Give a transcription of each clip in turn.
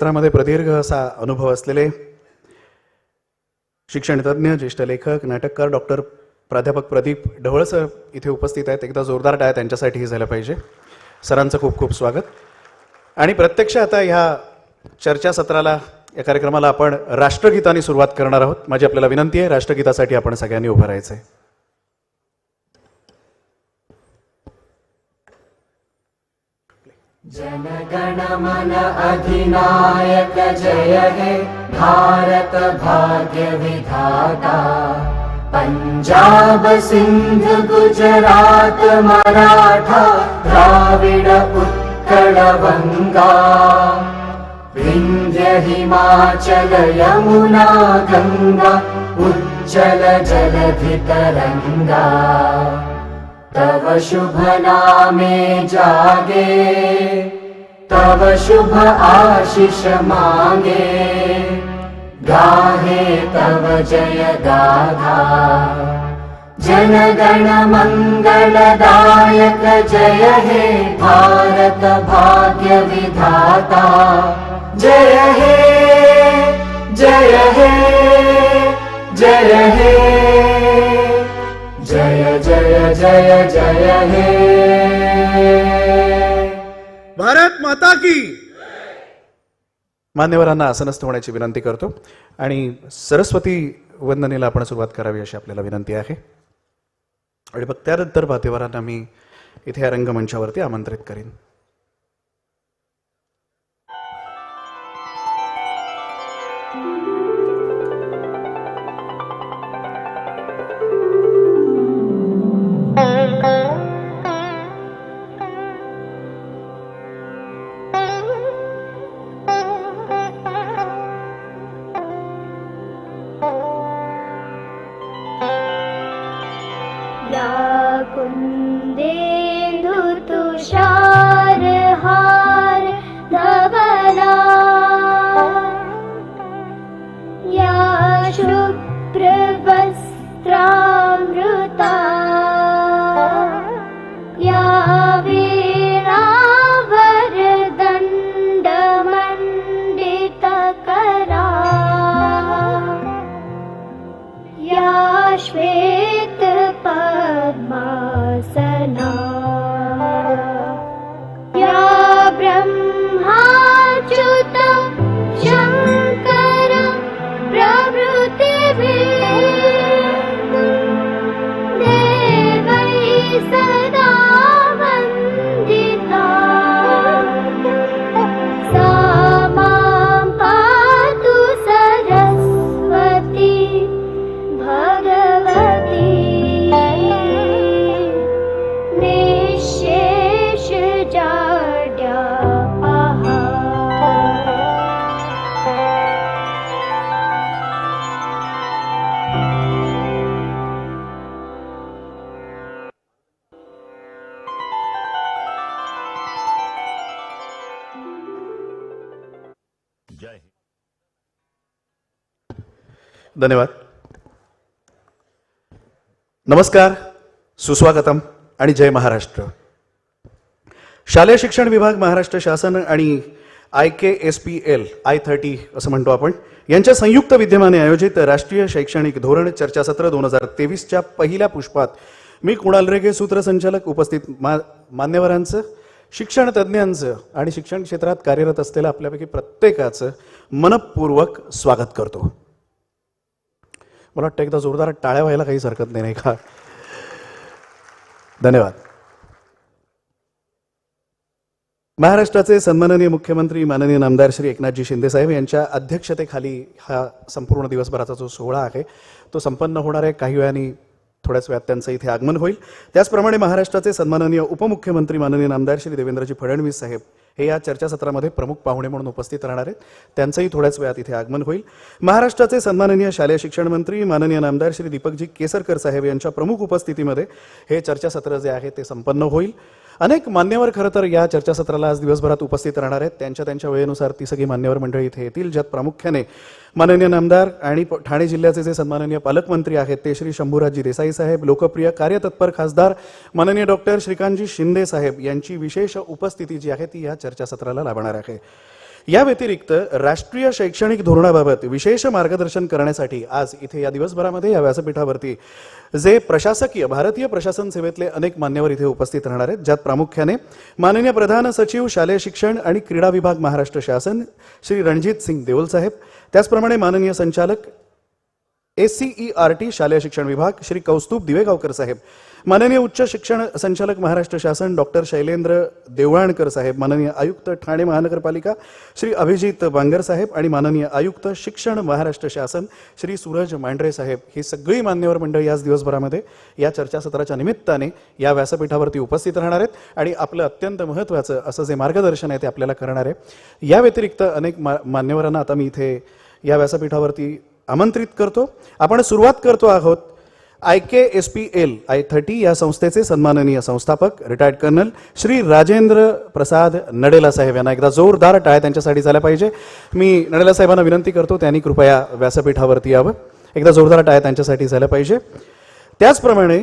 क्षेत्रामध्ये प्रदीर्घ असा अनुभव असलेले शिक्षणतज्ञ, ज्येष्ठ लेखक, नाटककार डॉक्टर प्राध्यापक प्रदीप ढवळ सर इथे उपस्थित आहेत. एकदा जोरदार टाळ्या त्यांच्यासाठीही झाल्या पाहिजे. सरांचं खूप खूप स्वागत. आणि प्रत्यक्ष आता ह्या चर्चासत्राला, या कार्यक्रमाला आपण राष्ट्रगीताने सुरुवात करणार आहोत. माझी आपल्याला विनंती आहे, राष्ट्रगीतासाठी आपण सगळ्यांनी उभं राहायचंय. जनगण मन अधिनायक जय हे भारत भाग्य विधाता. पंजाब सिंध गुजरात मराठा द्राविड उत्कल गंगा. विंध्य हिमाचल यमुना गंगा उज्जल जलधि तरंगा. तव शुभ नामे जागे, तव शुभ आशीष मांगे. गाहे तव जय गाथा. जनगण मंगलदायक जय हे भारत भाग्य विधाता. जय हे जय हे जय हे जय जय जय जय हे. भारत माता की. मान्यवरांना आसनस्थ होण्याची विनंती करतो आणि सरस्वती वंदनेला आपण सुरुवात करावी अशी आपल्याला विनंती आहे. आणि मग त्यानंतर मान्यवरांना मी इथे या रंगमंचावरती आमंत्रित करीन. धन्यवाद. नमस्कार, सुस्वागतम आणि जय महाराष्ट्र. शालेय शिक्षण विभाग, महाराष्ट्र शासन आणि IKSPL I30 असं म्हणतो आपण, यांच्या संयुक्त विद्यमाने आयोजित राष्ट्रीय शैक्षणिक धोरण चर्चासत्र 2023च्या पहिल्या पुष्पात मी कुणाल रेगे, सूत्रसंचालक, उपस्थित मान्यवरांचं, शिक्षण तज्ज्ञांचं आणि शिक्षण क्षेत्रात कार्यरत असलेल्या आपल्यापैकी प्रत्येकाचं मनपूर्वक स्वागत करतो. मला वाटतं एकदा जोरदार टाळ्या व्हायला काहीच हरकत नाही का? धन्यवाद. महाराष्ट्राचे सन्माननीय मुख्यमंत्री माननीय नामदार श्री एकनाथजी शिंदे साहेब यांच्या अध्यक्षतेखाली हा संपूर्ण दिवसभराचा जो सोहळा आहे तो संपन्न होणार आहे. काही वेळाने, थोड्याच वेळात त्यांचं इथे आगमन होईल. त्याचप्रमाणे महाराष्ट्राचे सन्माननीय उपमुख्यमंत्री माननीय नामदार श्री देवेंद्रजी फडणवीस साहेब हे या चर्चासत्रामध्ये प्रमुख पाहुणे म्हणून उपस्थित राहणार आहेत. त्यांचंही थोड्याच वेळात इथे आगमन होईल. महाराष्ट्राचे सन्माननीय शालेय शिक्षण मंत्री माननीय नामदार श्री दीपकजी केसरकर साहेब यांच्या प्रमुख उपस्थितीमध्ये हे चर्चासत्र जे आहे ते संपन्न होईल. अनेक मान्यवर खरं तर या चर्चासत्राला आज दिवसभरात उपस्थित राहणार आहेत. त्यांच्या वेळेनुसार ती सगळी मान्यवर मंडळी इथे येतील, ज्यात प्रामुख्याने माननीय नामदार आणि ठाणे जिल्ह्याचे जे सन्माननीय पालकमंत्री आहेत ते श्री शंभूराजी देसाई साहेब, लोकप्रिय कार्यतत्पर खासदार माननीय डॉक्टर श्रीकांतजी शिंदे साहेब यांची विशेष उपस्थिती जी आहे ती या चर्चासत्राला लाभणार आहे. या व्यतिरिक्त राष्ट्रीय शैक्षणिक धोरणाबाबत विशेष मार्गदर्शन करण्यासाठी आज इथे या दिवसभरामध्ये या व्यासपीठावरती जे प्रशासकीय भारतीय प्रशासन सेवेतले अनेक मान्यवर इथे उपस्थित राहणार आहेत, ज्यात प्रामुख्याने माननीय प्रधान सचिव शालेय शिक्षण आणि क्रीडा विभाग महाराष्ट्र शासन श्री रणजित सिंग देओल साहेब, त्याचप्रमाणे माननीय संचालक SCERT शालेय शिक्षण विभाग श्री कौस्तुभ दिवेगावकर साहेब, माननीय उच्च शिक्षण संचालक महाराष्ट्र शासन डॉक्टर शैलेंद्र देवळाणकर साहेब, माननीय आयुक्त ठाणे महानगरपालिका श्री अभिजित बांगर साहेब आणि माननीय आयुक्त शिक्षण महाराष्ट्र शासन श्री सूरज मांढरे साहेब, ही सगळी मान्यवर मंडळी याच दिवसभरामध्ये या चर्चासत्राच्या निमित्ताने या व्यासपीठावरती उपस्थित राहणार आहेत आणि आपलं अत्यंत महत्त्वाचं असं जे मार्गदर्शन आहे ते आपल्याला करणार आहे। या व्यतिरिक्त अनेक मान्यवरांना आता मी इथे या व्यासपीठावरती आमंत्रित करतो। आपण सुरुवात करतो आहोत IKSPL I30 या संस्थेचे सन्माननीय संस्थापक रिटायर्ड कर्नल श्री राजेंद्र प्रसाद नडेला साहेब यांना एकदा जोरदार टाळ्या त्यांच्यासाठी झाल्या पाहिजे। मी नडेला साहेबांना विनंती करतो त्यांनी कृपया व्यासपीठावरती यावं, एकदा जोरदार टाळ्या त्यांच्यासाठी झाल्या पाहिजे। त्याचप्रमाणे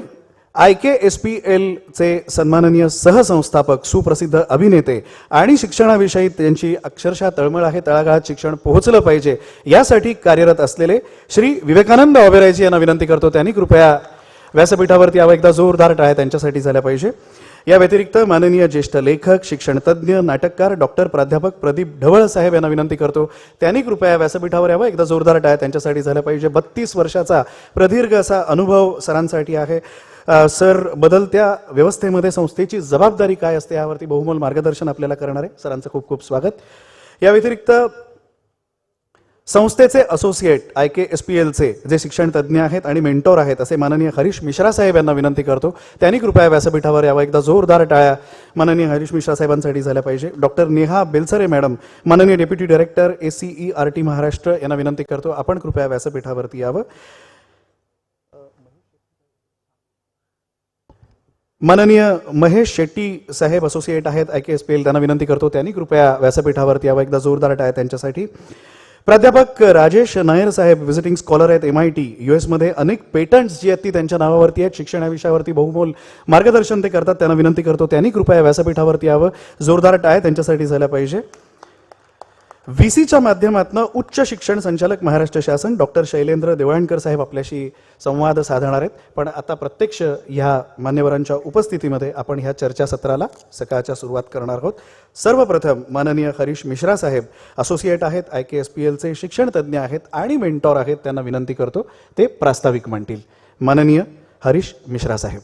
IKSPL चे सन्माननीय सहसंस्थापक सुप्रसिद्ध अभिनेते आणि शिक्षणाविषयी त्यांची अक्षरशः तळमळ आहे, तळागाळात शिक्षण पोहोचलं पाहिजे यासाठी कार्यरत असलेले श्री विवेकानंद ओबेरायजी यांना विनंती करतो त्यांनी कृपया व्यासपीठावरती यावं, एकदा जोरदार टाळ्या त्यांच्यासाठी झाल्या पाहिजे। या व्यतिरिक्त माननीय ज्येष्ठ लेखक शिक्षणतज्ञ नाटककार डॉक्टर प्राध्यापक प्रदीप ढवळ साहेब यांना विनंती करतो त्यांनी कृपया व्यासपीठावर यावं, एकदा जोरदार टाळ्या त्यांच्यासाठी झाल्या पाहिजे। 32 वर्षाचा प्रदीर्घ असा अनुभव सरांसाठी आहे। सर बदलत्या व्यवस्थेमध्ये संस्थेची जबाबदारी काय असते यावरती बहुमोल मार्गदर्शन आपल्याला करणार आहे, सरांचं खूप खूप स्वागत। या व्यतिरिक्त संस्थेचे असोसिएट IKSPL चे जे शिक्षण तज्ञ आहेत आणि मेंटॉर आहेत असे माननीय हरीश मिश्रा साहेब यांना विनंती करतो त्यांनी कृपया व्यासपीठावर यावं, एकदा जोरदार टाळ्या माननीय हरीश मिश्रा साहेबांसाठी झाल्या पाहिजे। डॉक्टर नेहा बेलसरे मॅडम माननीय डेप्युटी डायरेक्टर SCERT महाराष्ट्र यांना विनंती करतो आपण कृपया व्यासपीठावरती यावं। माननीय महेश शेट्टी साहेब असोसिएट आहेत IKSPL त्यांना विनंती करतो त्यांनी कृपया व्यासपीठावरती यावं, एकदा जोरदार टाळ्या त्यांच्यासाठी। प्राध्यापक राजेश नायर साहेब व्हिजिटिंग स्कॉलर आहेत MIT US मध्ये, अनेक पेटंट्स जी आहेत ती त्यांच्या नावावरती आहेत, शिक्षण या विषयावरती बहुमोल मार्गदर्शन ते करतात, त्यांना विनंती करतो त्यांनी कृपया व्यासपीठावरती यावं, जोरदार टाळ्या त्यांच्यासाठी झाल्या पाहिजे। VCच्या माध्यमातून उच्च शिक्षण संचालक महाराष्ट्र शासन डॉक्टर शैलेंद्र देवळाणकर साहेब आपल्याशी संवाद साधणार आहेत, पण आता प्रत्यक्ष ह्या मान्यवरांच्या उपस्थितीमध्ये आपण ह्या चर्चासत्राला सकाळच्या सुरुवात करणार आहोत। सर्वप्रथम माननीय हरीश मिश्रा साहेब असोसिएट आहेत IKSPL चे शिक्षण तज्ञ आहेत आणि मेंटॉर आहेत, त्यांना विनंती करतो ते प्रास्ताविक मांडतील। माननीय हरीश मिश्रा साहेब।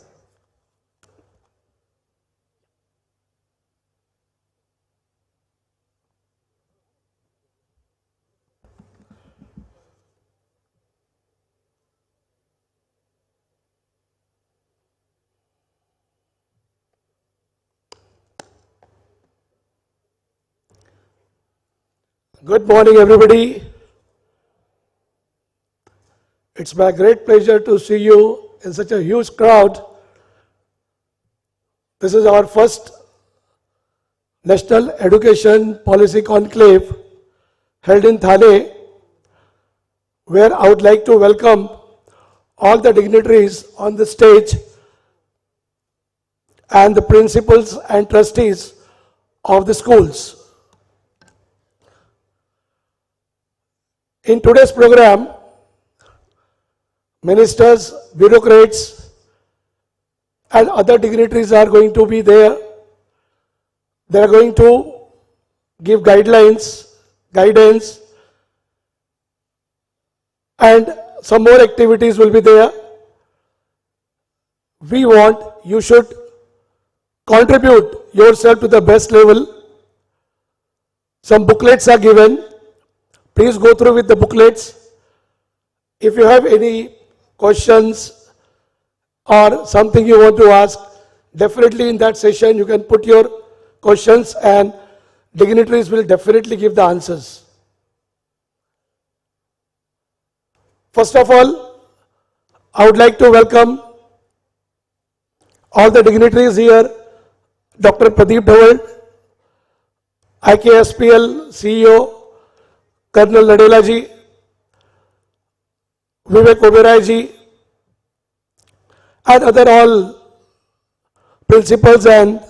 Good morning, everybody. It's my great pleasure to see you in such a huge crowd. This is our first National Education Policy Conclave held in Thane, where I would like to welcome all the dignitaries on the stage and the principals and trustees of the schools. In today's program, ministers, bureaucrats, and other dignitaries are going to be there. They are going to give guidelines, guidance, and some more activities will be there. We want you should contribute yourself to the best level. Some booklets are given. Please go through with the booklets. If you have any questions or something you want to ask, definitely in that session you can put your questions and dignitaries will definitely give the answers. First of all, I would like to welcome all the dignitaries here. Dr. Pradeep Dhawan, IKSPL CEO, Colonel Nadela ji, Vivek Oberoi ji, and other all principals and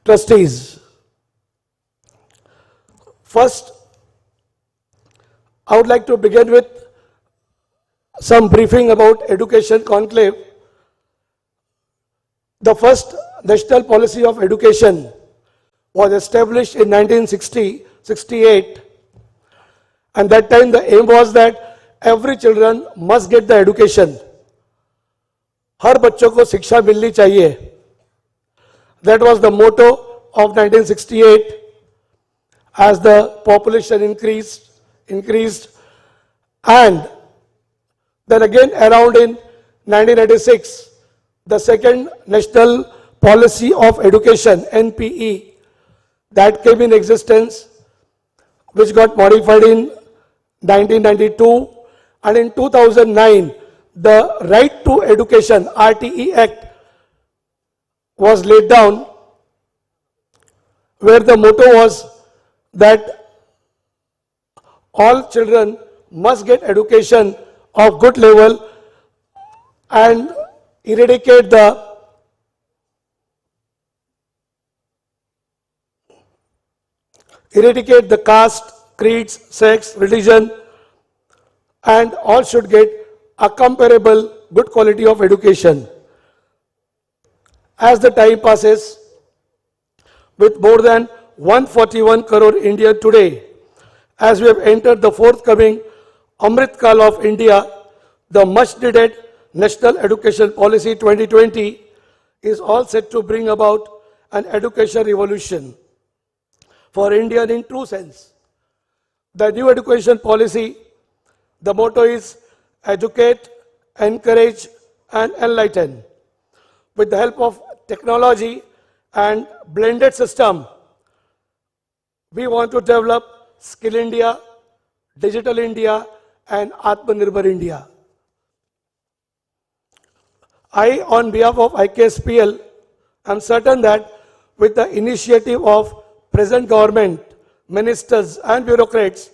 trustees. First, I would like to begin with some briefing about Education Conclave. The first national policy of education was established in 1968, and that time the aim was that every children must get the education. हर बच्चों को शिक्षा मिलनी चाहिए. That was the motto of 1968. As the population increased, and then again around in 1996, the second national policy of education, NPE, that came in existence, which got modified in 1992, and in 2009, the Right to Education, RTE Act, was laid down, where the motto was that all children must get education of good level and eradicate the caste, creeds, sex, religion, and all should get a comparable good quality of education. As the time passes, with more than 141 crore Indians today, as we have entered the forthcoming Amrit Kal of India, the much needed National Education Policy 2020 is all set to bring about an education revolution for India in true sense. The new education policy, the motto is educate, encourage, and enlighten. With the help of technology and blended system, we want to develop Skill India, Digital India, and Atmanirbhar India. I, on behalf of IKSPL, am certain that with the initiative of present government, ministers and bureaucrats,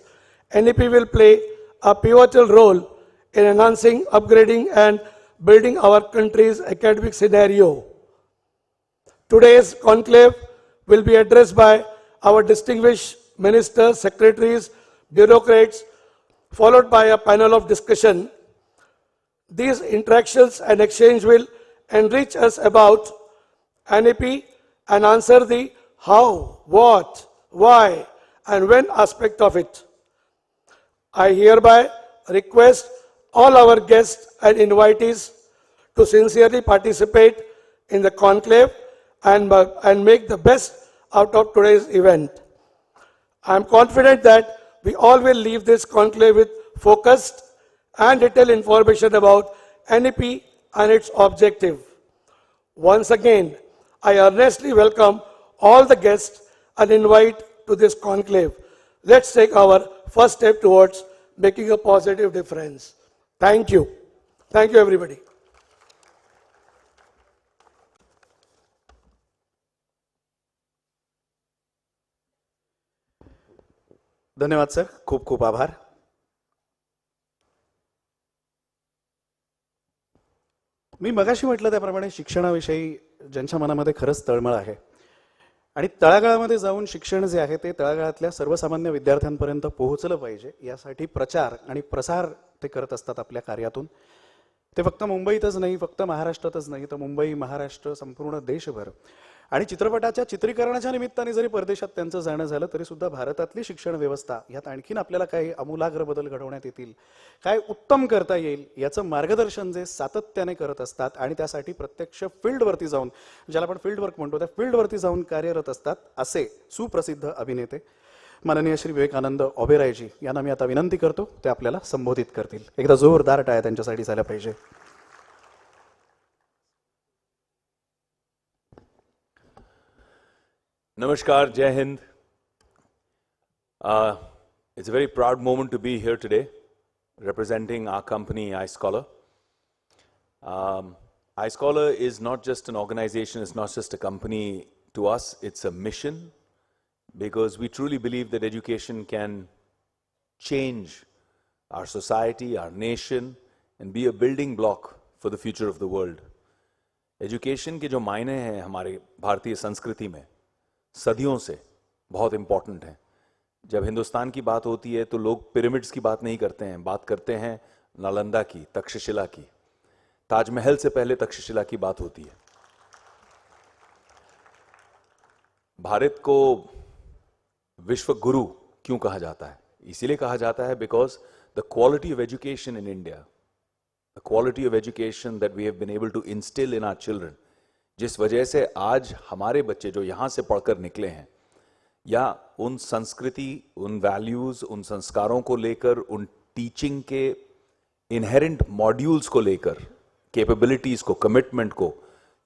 NEP will play a pivotal role in enhancing, upgrading and building our country's academic scenario. Today's conclave will be addressed by our distinguished ministers, secretaries, bureaucrats, followed by a panel of discussion. These interactions and exchange will enrich us about NEP and answer the how, what, why, and when aspect of it. I hereby request all our guests and invitees to sincerely participate in the conclave and make the best out of today's event. I am confident that we all will leave this conclave with focused and detailed information about NEP and its objective. Once again, I earnestly welcome all the guests and invite to this conclave. Let's take our first step towards making a positive difference. Thank you. Thank you, everybody. धन्यवाद sir, खूप खूप आभार. मी मगाशी म्हटलं त्याप्रमाणे शिक्षणाविषयी ज्यांच्या मनामध्ये खरंच तळमळ आहे आणि तळागाळामध्ये जाऊन शिक्षण जे आहे ते तळागाळातल्या सर्वसामान्य विद्यार्थ्यांपर्यंत पोहोचलं पाहिजे, यासाठी प्रचार आणि प्रसार ते करत असतात आपल्या कार्यातून. ते फक्त मुंबईतच नाही, फक्त महाराष्ट्रातच नाही, तर मुंबई, महाराष्ट्र, संपूर्ण देशभर. आणि चित्रपटाच्या चित्रीकरणाच्या निमित्ताने जरी परदेशात त्यांचं जाणं झालं तरी सुद्धा भारतातली शिक्षण व्यवस्था यात आणखीन आपल्याला काही आमूलाग्र बदल घडवण्यात येतील, काय उत्तम करता येईल याचं मार्गदर्शन जे सातत्याने करत असतात आणि त्यासाठी प्रत्यक्ष फील्डवरती जाऊन, ज्याला आपण फील्ड वर्क म्हणतो, त्या फील्डवरती जाऊन कार्यरत असतात असे सुप्रसिद्ध अभिनेते माननीय श्री विवेकानंद ओबेरायजी यांना मी आता विनंती करतो ते आपल्याला संबोधित करतील. एकदा जोरदार टाळ्या त्यांच्यासाठी झाल्या पाहिजे. Namaskar, Jai Hind. It's a very proud moment to be here today, representing our company, iScholar. iScholar is not just an organization, it's not just a company to us, it's a mission, because we truly believe that education can change our society, our nation, and be a building block for the future of the world. Education के जो मायने हैं हमारे भारतीय संस्कृति में सदियों से बहुत important है. जब हिंदुस्तान की बात होती है तो लोग पिरामिड्स की बात नहीं करते हैं, बात करते हैं नालंदा की, तक्षशिला की। ताजमहल से पहले तक्षशिला की बात होती है। भारत को विश्व गुरु क्यों कहा जाता है? इसीलिए कहा जाता है because the quality of education in India, the quality of education that we have been able to instil in our children, जिस वजह से आज हमारे बच्चे जो यहां से पढ़कर निकले हैं, या उन संस्कृति, उन वैल्यूज, उन संस्कारों को लेकर, उन टीचिंग के इनहेरेंट मॉड्यूल्स को लेकर, कैपेबिलिटीज को, कमिटमेंट को,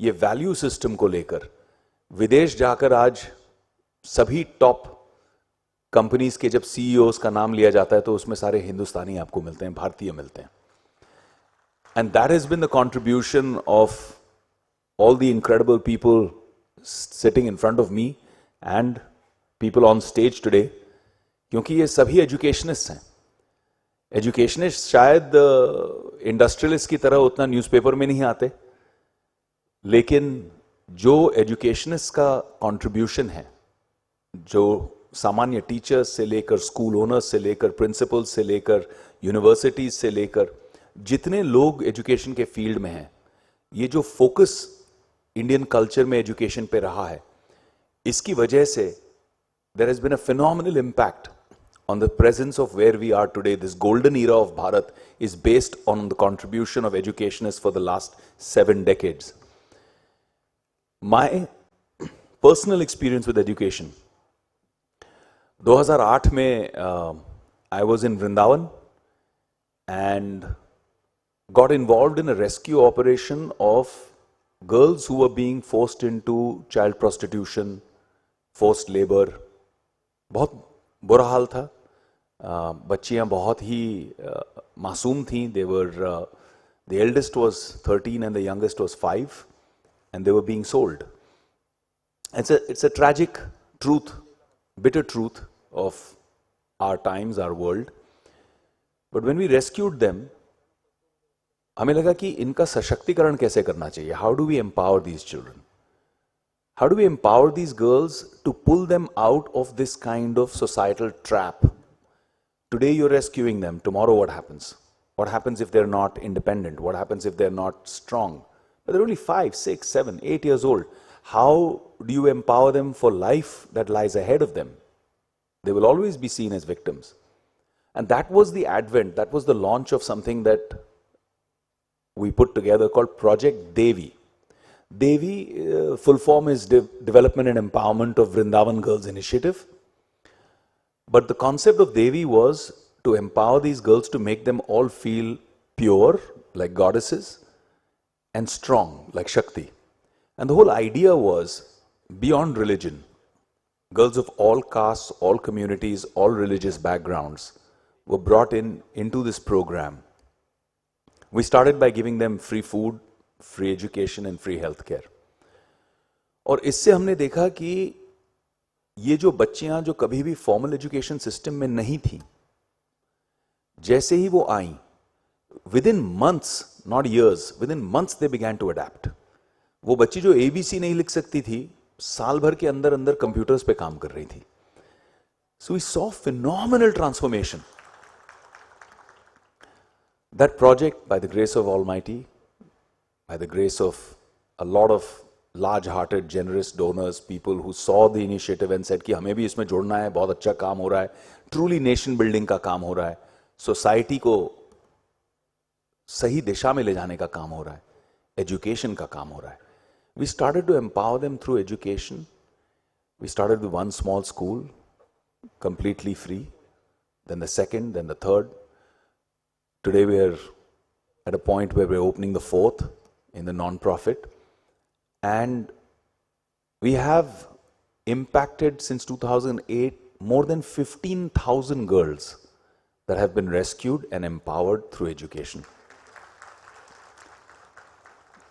ये वैल्यू सिस्टम को लेकर विदेश जाकर आज सभी टॉप कंपनीज के जब सीईओज का नाम लिया जाता है तो उसमें सारे हिंदुस्तानी आपको मिलते हैं, भारतीय मिलते हैं। And that has been the contribution of all the incredible people sitting in front of me and people on stage today, क्योंकि ये सभी एजुकेशनिस्ट हैं। एजुकेशनिस्ट शायद इंडस्ट्रियलिस्ट की तरह उतना न्यूज़पेपर में नहीं आते, लेकिन जो एजुकेशनिस्ट का कंट्रीब्यूशन है, जो सामान्य टीचर्स से लेकर, स्कूल ओनर्स से लेकर, प्रिंसिपल्स से लेकर, यूनिवर्सिटीज से लेकर, जितने लोग एजुकेशन के फील्ड में हैं, ये जो फोकस इंडियन कल्चर में एजुकेशन पे रहा है, इसकी वजह से there has been a phenomenal impact on the presence of where we are today. This golden era of Bharat is based on the contribution of educationists for the last 7 decades. My personal experience with education, 2008 में I was in Vrindavan and got involved in a rescue operation of girls who were being forced into child prostitution, forced labor. बहुत बुरा हाल था। बच्चियां बहुत ही मासूम थीं। They were the eldest was 13 and the youngest was 5, and they were being sold. It's a tragic truth, bitter truth of our times, our world. But when we rescued them, हमें लगा कि इनका सशक्तिकरण कैसे करना चाहिए? How do we empower these children? How do we empower these girls to pull them out of this kind of societal trap? Today you're rescuing them. Tomorrow what happens? What happens if they're not independent? What happens if they're not strong? But they're only 5, 6, 7, 8 years old. How do you empower them for life that lies ahead of them? They will always be seen as victims. And that was the advent, that was the launch of something that we put together called Project Devi. Devi, full form is Development and Empowerment of Vrindavan Girls Initiative. But the concept of Devi was to empower these girls, to make them all feel pure, like goddesses, and strong, like Shakti. And the whole idea was beyond religion. Girls of all castes, all communities, all religious backgrounds were brought into this program. We started by giving them free food, free education end free health care. और इससे हमने देखा कि ये जो बच्चियां जो कभी भी फॉर्मल एजुकेशन सिस्टम में नहीं थी, जैसे ही वो आई, within months, not years, within months they began to adapt. वो बच्ची जो ABC नहीं लिख सकती थी, साल भर के अंदर अंदर कंप्यूटर्स पे काम कर रही थी। सो वी सॉ phenomenal transformation. That project, by the grace of almighty, by the grace of a lot of large-hearted, generous donors, people who saw the initiative and said कि हमें भी इसमें जुड़ना है, बहुत अच्छा काम हो रहा है, truly nation building का काम हो रहा है, society को सही दिशा में ले जाने का काम हो रहा है, education का काम हो रहा है. We started to empower them through education. We started with one small school, completely free, then the second, then the third. Today we are at a point where we're opening the fourth in the non-profit, and we have impacted since 2008 more than 15,000 girls that have been rescued and empowered through education.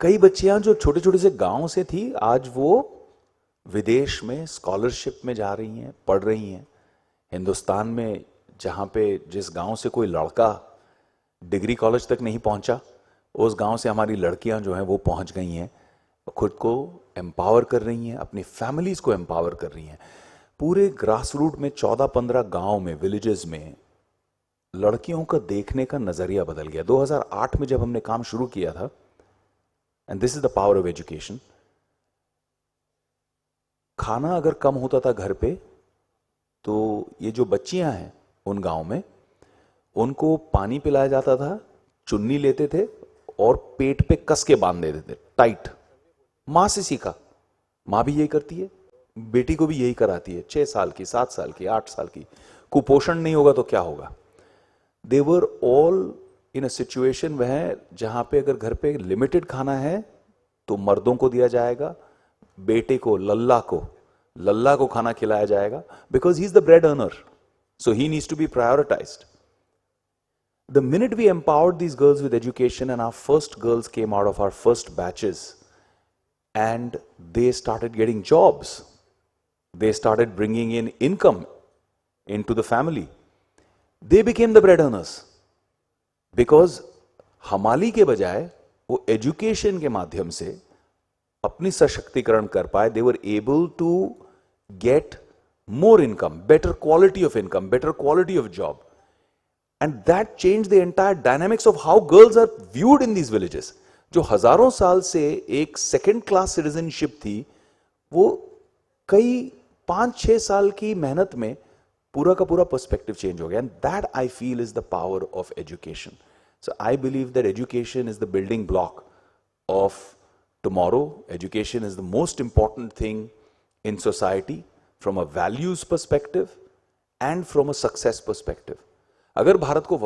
कई बच्चियां जो छोटे छोटे से गांव से थी, आज वो विदेश में स्कॉलरशिप में जा रही हैं, पढ़ रही हैं. हिंदुस्तान में जहां पे जिस गांव से कोई लड़का डिग्री कॉलेज तक नहीं पहुंचा, उस गांव से हमारी लड़कियां जो हैं वो पहुंच गई हैं, खुद को एम्पावर कर रही हैं, अपनी फैमिलीज को एम्पावर कर रही हैं. पूरे ग्रास रूट में 14-15 गांव में, विलेजेस में लड़कियों का देखने का नजरिया बदल गया। 2008 में जब हमने काम शुरू किया था, end this is the power of education, खाना अगर कम होता था घर पे तो ये जो बच्चियां हैं उन गांव में, उनको पानी पिलाया जाता था, चुन्नी लेते थे और पेट पे कस के बांध देते थे टाइट। मां से सीखा, मां भी यही करती है, बेटी को भी यही कराती है, 6 साल की, 7 साल की, 8 साल की। कुपोषण नहीं होगा तो क्या होगा? दे were all in a situation वह जहां पे अगर घर पे लिमिटेड खाना है तो मर्दों को दिया जाएगा, बेटे को, लल्ला को खाना खिलाया जाएगा, because he is the bread earner, so he needs to be prioritised. The minute we empowered these girls with education, and our first girls came out of our first batches and they started getting jobs, they started bringing in income into the family, they became the bread earners. Because हमाली के बजाय वो education के माध्यम से अपनी सशक्तिकरण कर पाए. They were able to get more income, better quality of income, better quality of job. And that changed the entire dynamics of how girls are viewed in these villages. जो हजारों साल से एक सेकेंड क्लास सिटीजनशिप थी, वो कई 5-6 साल की मेहनत में पूरा का पूरा पर्सपेक्टिव चेंज हो गया. And that I feel is the power of education. So I believe that education is the building block of tomorrow. Education is the most important thing in society from a values perspective and from a success perspective. अगर भारत को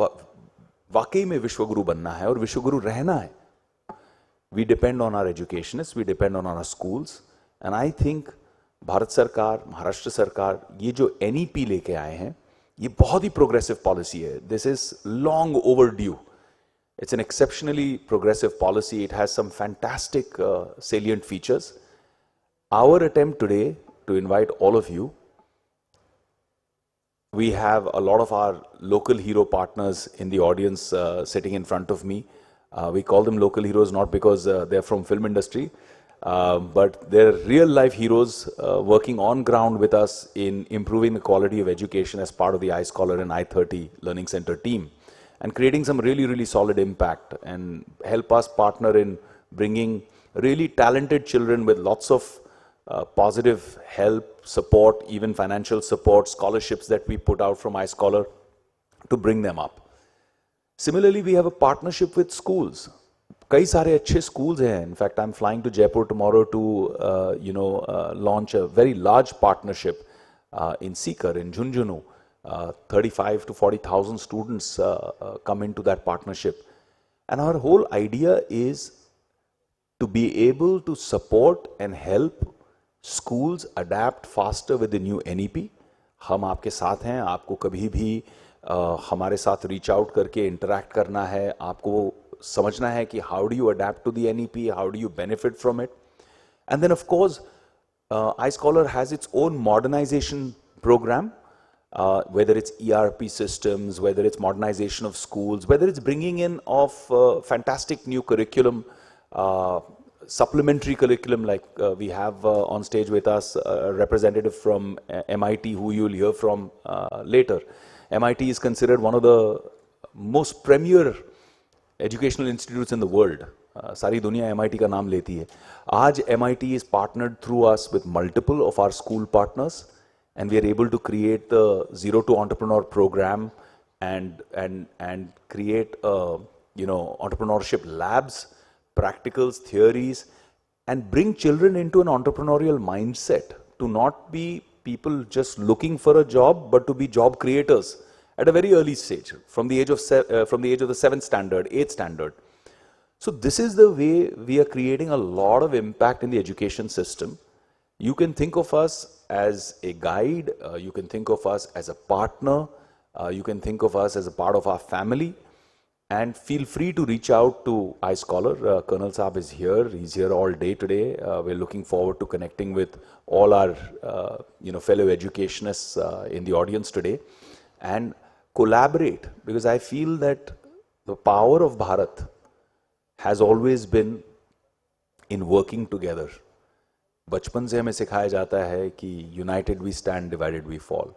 वाकई में विश्वगुरु बनना है और विश्वगुरु रहना है, we depend on our educationist, we depend on our schools. And I think Bharat सरकार, महाराष्ट्र सरकार, ये जो एनईपी लेके आए हैं, ये बहुत ही प्रोग्रेसिव पॉलिसी है. This is long overdue. It's an exceptionally progressive policy. It has some fantastic salient features. Our attempt today to invite all of you, we have a lot of our local hero partners in the audience sitting in front of me. We call them local heroes not because they're from film industry, but they're real life heroes working on ground with us in improving the quality of education as part of the iScholar and I-30 Learning Center team, and creating some really, really solid impact, and help us partner in bringing really talented children with lots of positive help, support, even financial support, scholarships that we put out from iScholar to bring them up. Similarly, we have a partnership with schools. कई सारे अच्छे schools हैं. In fact, I'm flying to Jaipur tomorrow to launch a very large partnership in Sikar, in Jhunjhunu. 35 to 40,000 students come into that partnership. And our whole idea is to be able to support and help schools adapt faster with the new NEP. हम आपके साथ हैं. आपको कभी भी हमारे साथ reach out करके interact करना है. आपको समझना है कि how do you adapt to the NEP, how do you benefit from it. And then of course iScholar has its own modernization program, whether it's ERP systems, whether it's modernization of schools, whether it's bringing in of fantastic new curriculum, supplementary curriculum, like we have on stage with us a representative from MIT who you'll hear from later. MIT is considered one of the most premier educational institutes in the world. सारी दुनिया MIT का नाम लेती है. आज MIT is partnered through us with multiple of our school partners, and we are able to create the Zero to Entrepreneur program and create entrepreneurship labs, practicals, theories, and bring children into an entrepreneurial mindset, to not be people just looking for a job, but to be job creators at a very early stage, from the age of the 7th standard, 8th standard. So this is the way we are creating a lot of impact in the education system. You can think of us as a guide, you can think of us as a partner, you can think of us as a part of our family. And feel free to reach out to iScholar. Colonel Saab is here. He's here all day today. We're looking forward to connecting with all our fellow educationists in the audience today, and collaborate, because I feel that the power of Bharat has always been in working together. बचपन से हमें सिखाया जाता है कि united we stand, divided we fall.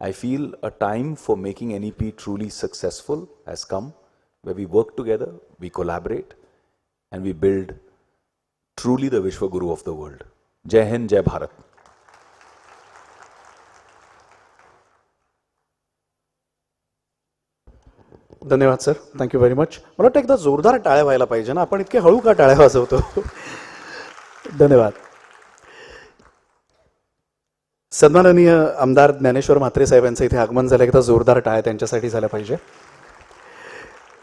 I feel a time for making NEP truly successful has come, where we work together, we collaborate, and we build truly the Vishwa Guru of the world. Jai Hind, Jai Bharat. धन्यवाद sir, thank you very much. मला वाटतं एकदा जोरदार टाळ्या व्हायला पाहिजे ना, आपण इतके हळू का टाळ्या वाजवतो. धन्यवाद. सन्माननीय आमदार ज्ञानेश्वर म्हात्रे साहेब यांचं इथे आगमन झालं, एकदा जोरदार टाळ्या त्यांच्यासाठी झाल्या पाहिजे.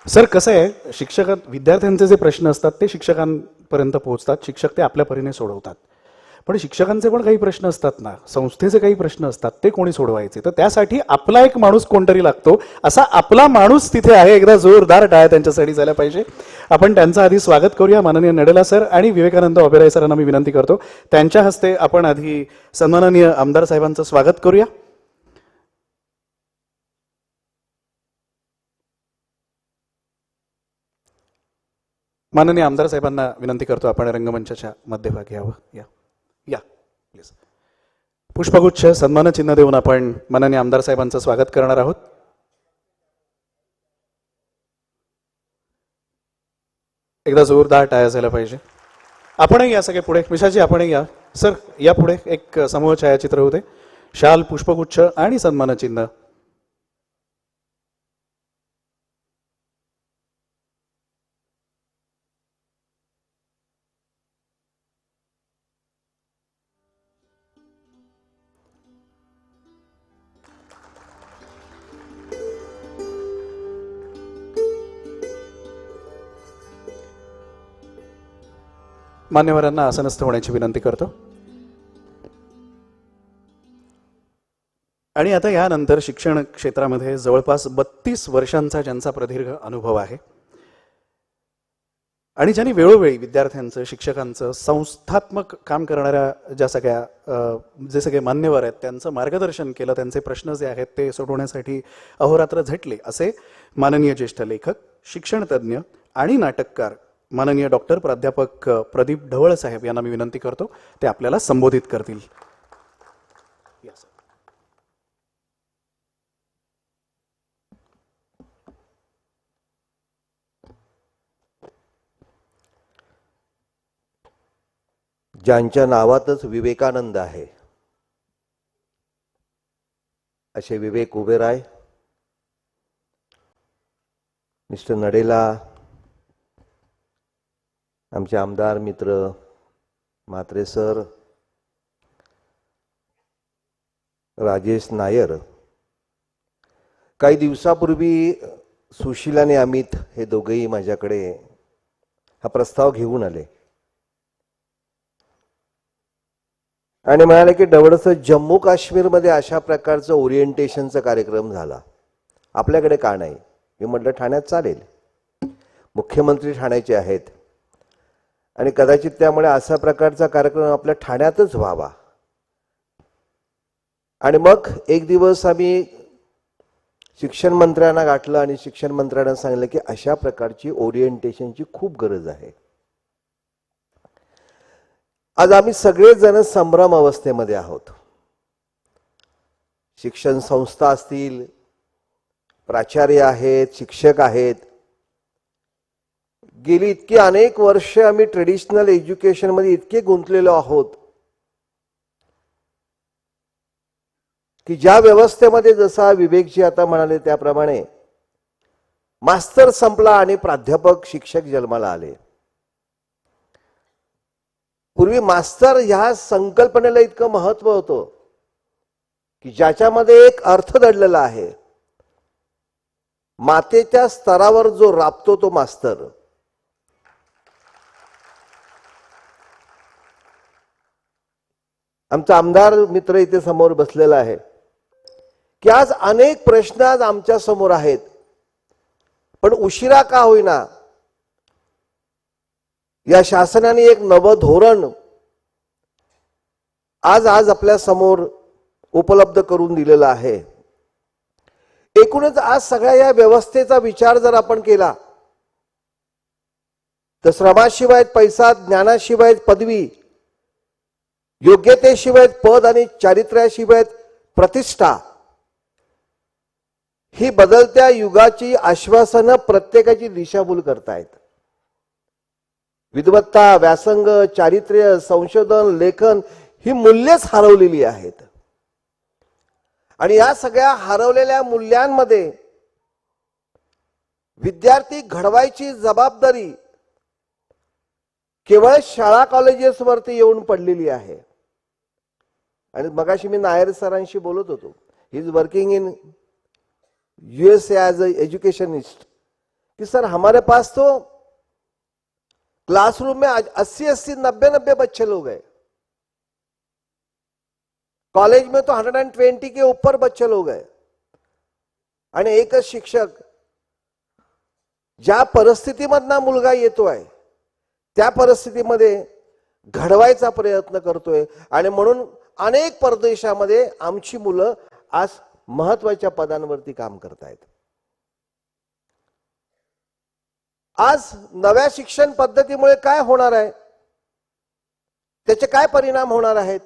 सर, कसं आहे, विद्यार्थ्यांचे जे प्रश्न असतात ते शिक्षकांपर्यंत पोहोचतात, शिक्षक ते आपल्या परीने सोडवतात. पण शिक्षकांचे पण काही प्रश्न असतात ना, संस्थेचे काही प्रश्न असतात, ते कोणी सोडवायचे, तर त्यासाठी आपला एक माणूस कोणतरी लागतो. असा आपला माणूस तिथे आहे, एकदा जोरदार टाळ्या त्यांच्यासाठी झाल्या पाहिजे. आपण त्यांचं आधी स्वागत करूया. माननीय नडेला सर आणि विवेकानंद ओबेरॉय सरांना मी विनंती करतो, त्यांच्या हस्ते आपण आधी सन्माननीय आमदार साहेबांचं स्वागत करूया. माननीय आमदार साहेबांना विनंती करतो, आपण रंगमंचाच्या मध्यभागी यावं. या प्लीज. पुष्पगुच्छ सन्मान चिन्ह देऊन आपण माननीय आमदार साहेबांचं स्वागत करणार आहोत. एकदा जोरदार टाळ्या झाल्या पाहिजे. आपणही या सगळे पुढे, मिशाजी आपणही या. सर या पुढे, एक समूह छायाचित्र होते. शाल, पुष्पगुच्छ आणि सन्मान चिन्ह. मान्यवरांना आसनस्थ होण्याची विनंती करतो. आणि आता यानंतर शिक्षण क्षेत्रामध्ये जवळपास 32 वर्षांचा ज्यांचा प्रदीर्घ अनुभव आहे आणि ज्यांनी वेळोवेळी विद्यार्थ्यांचं, शिक्षकांचं, संस्थात्मक काम करणाऱ्या जे सगळे मान्यवर आहेत त्यांचं मार्गदर्शन केलं, त्यांचे प्रश्न जे आहेत ते सोडवण्यासाठी अहोरात्र झटले, असे माननीय ज्येष्ठ लेखक, शिक्षणतज्ञ आणि नाटककार माननीय डॉक्टर प्राध्यापक प्रदीप ढवळ साहेब यांना मी विनंती करतो, ते आपल्याला संबोधित करतील. ज्यांच्या नावातच विवेकानंद आहे असे विवेक ओबेरॉय, मिस्टर नडेला, आमचे आमदार मित्र म्हात्रे सर, राजेश नायर, काही दिवसापूर्वी सुशील आणि अमित हे दोघेही माझ्याकडे हा प्रस्ताव घेऊन आले आणि म्हणाले की डवळस जम्मू काश्मीरमध्ये अशा प्रकारचं ओरिएंटेशनचा कार्यक्रम झाला, आपल्याकडे का नाही. मी म्हटलं ठाण्यात चालेल, मुख्यमंत्री ठाण्याचे आहेत आणि कदाचित त्यामुळे अशा प्रकारचा कार्यक्रम आपल्या ठाण्यातच व्हावा. आणि मग एक दिवस आम्ही शिक्षण मंत्र्यांना गाठलं आणि शिक्षण मंत्र्यांना सांगितलं की अशा प्रकारची ओरिएंटेशनची खूप गरज आहे. आज आम्ही सगळेजण संभ्रम अवस्थेमध्ये आहोत. शिक्षण संस्था असतील, प्राचार्य आहेत, शिक्षक आहेत. गेली इतकी अनेक वर्ष आम्ही ट्रेडिशनल एज्युकेशन मध्ये इतके गुंतलेलो आहोत की ज्या व्यवस्थेमध्ये जसा विवेकजी आता म्हणाले त्याप्रमाणे मास्तर संपला आणि प्राध्यापक, शिक्षक जन्माला आले. पूर्वी मास्तर ह्या संकल्पनेला इतकं महत्व होतं की ज्याच्यामध्ये एक अर्थ दडलेला आहे. मातेच्या स्तरावर जो राबतो तो मास्तर. आमचा आमदार मित्र इथे समोर बसलेला आहे की आज अनेक प्रश्न आज आमच्या समोर आहेत, पण उशिरा का होईना या शासनाने एक नवं धोरण आज आपल्या समोर उपलब्ध करून दिलेलं आहे. एकूणच आज सगळ्या या व्यवस्थेचा विचार जर आपण केला तर श्रमाशिवाय पैसा, ज्ञानाशिवाय पदवी योग्यतेशिवाय पद आणि चारित्र्याशिवाय प्रतिष्ठा ही बदलत्या युगाची आश्वासनं प्रत्येकाची दिशाभूल करतायत. विद्वत्ता, व्यासंग, चारित्र्य, संशोधन, लेखन ही मूल्यच हरवलेली आहेत. आणि या सगळ्या हरवलेल्या मूल्यांमध्ये विद्यार्थी घडवायची जबाबदारी केवळ शाळा कॉलेजेसवरती येऊन पडलेली आहे. आणि मगाशी मी नायर सरांशी बोलत होतो. He is working in USA as a educationist कि सर हमारे पास तो क्लासरूम में 80-80, 90-90 बच्चे लोग हैं. कॉलेज में तो 120 के ऊपर बच्चे लोग हैं. आणि एकच शिक्षक ज्या परिस्थितीमधना मुलगा येतोय त्या परिस्थितीमध्ये घडवायचा प्रयत्न करतोय. आणि म्हणून अनेक परदेशामध्ये आमची मुलं आज महत्वाच्या पदांवरती काम करतायत. आज नव्या शिक्षण पद्धतीमुळे काय होणार आहे, त्याचे काय परिणाम होणार आहेत,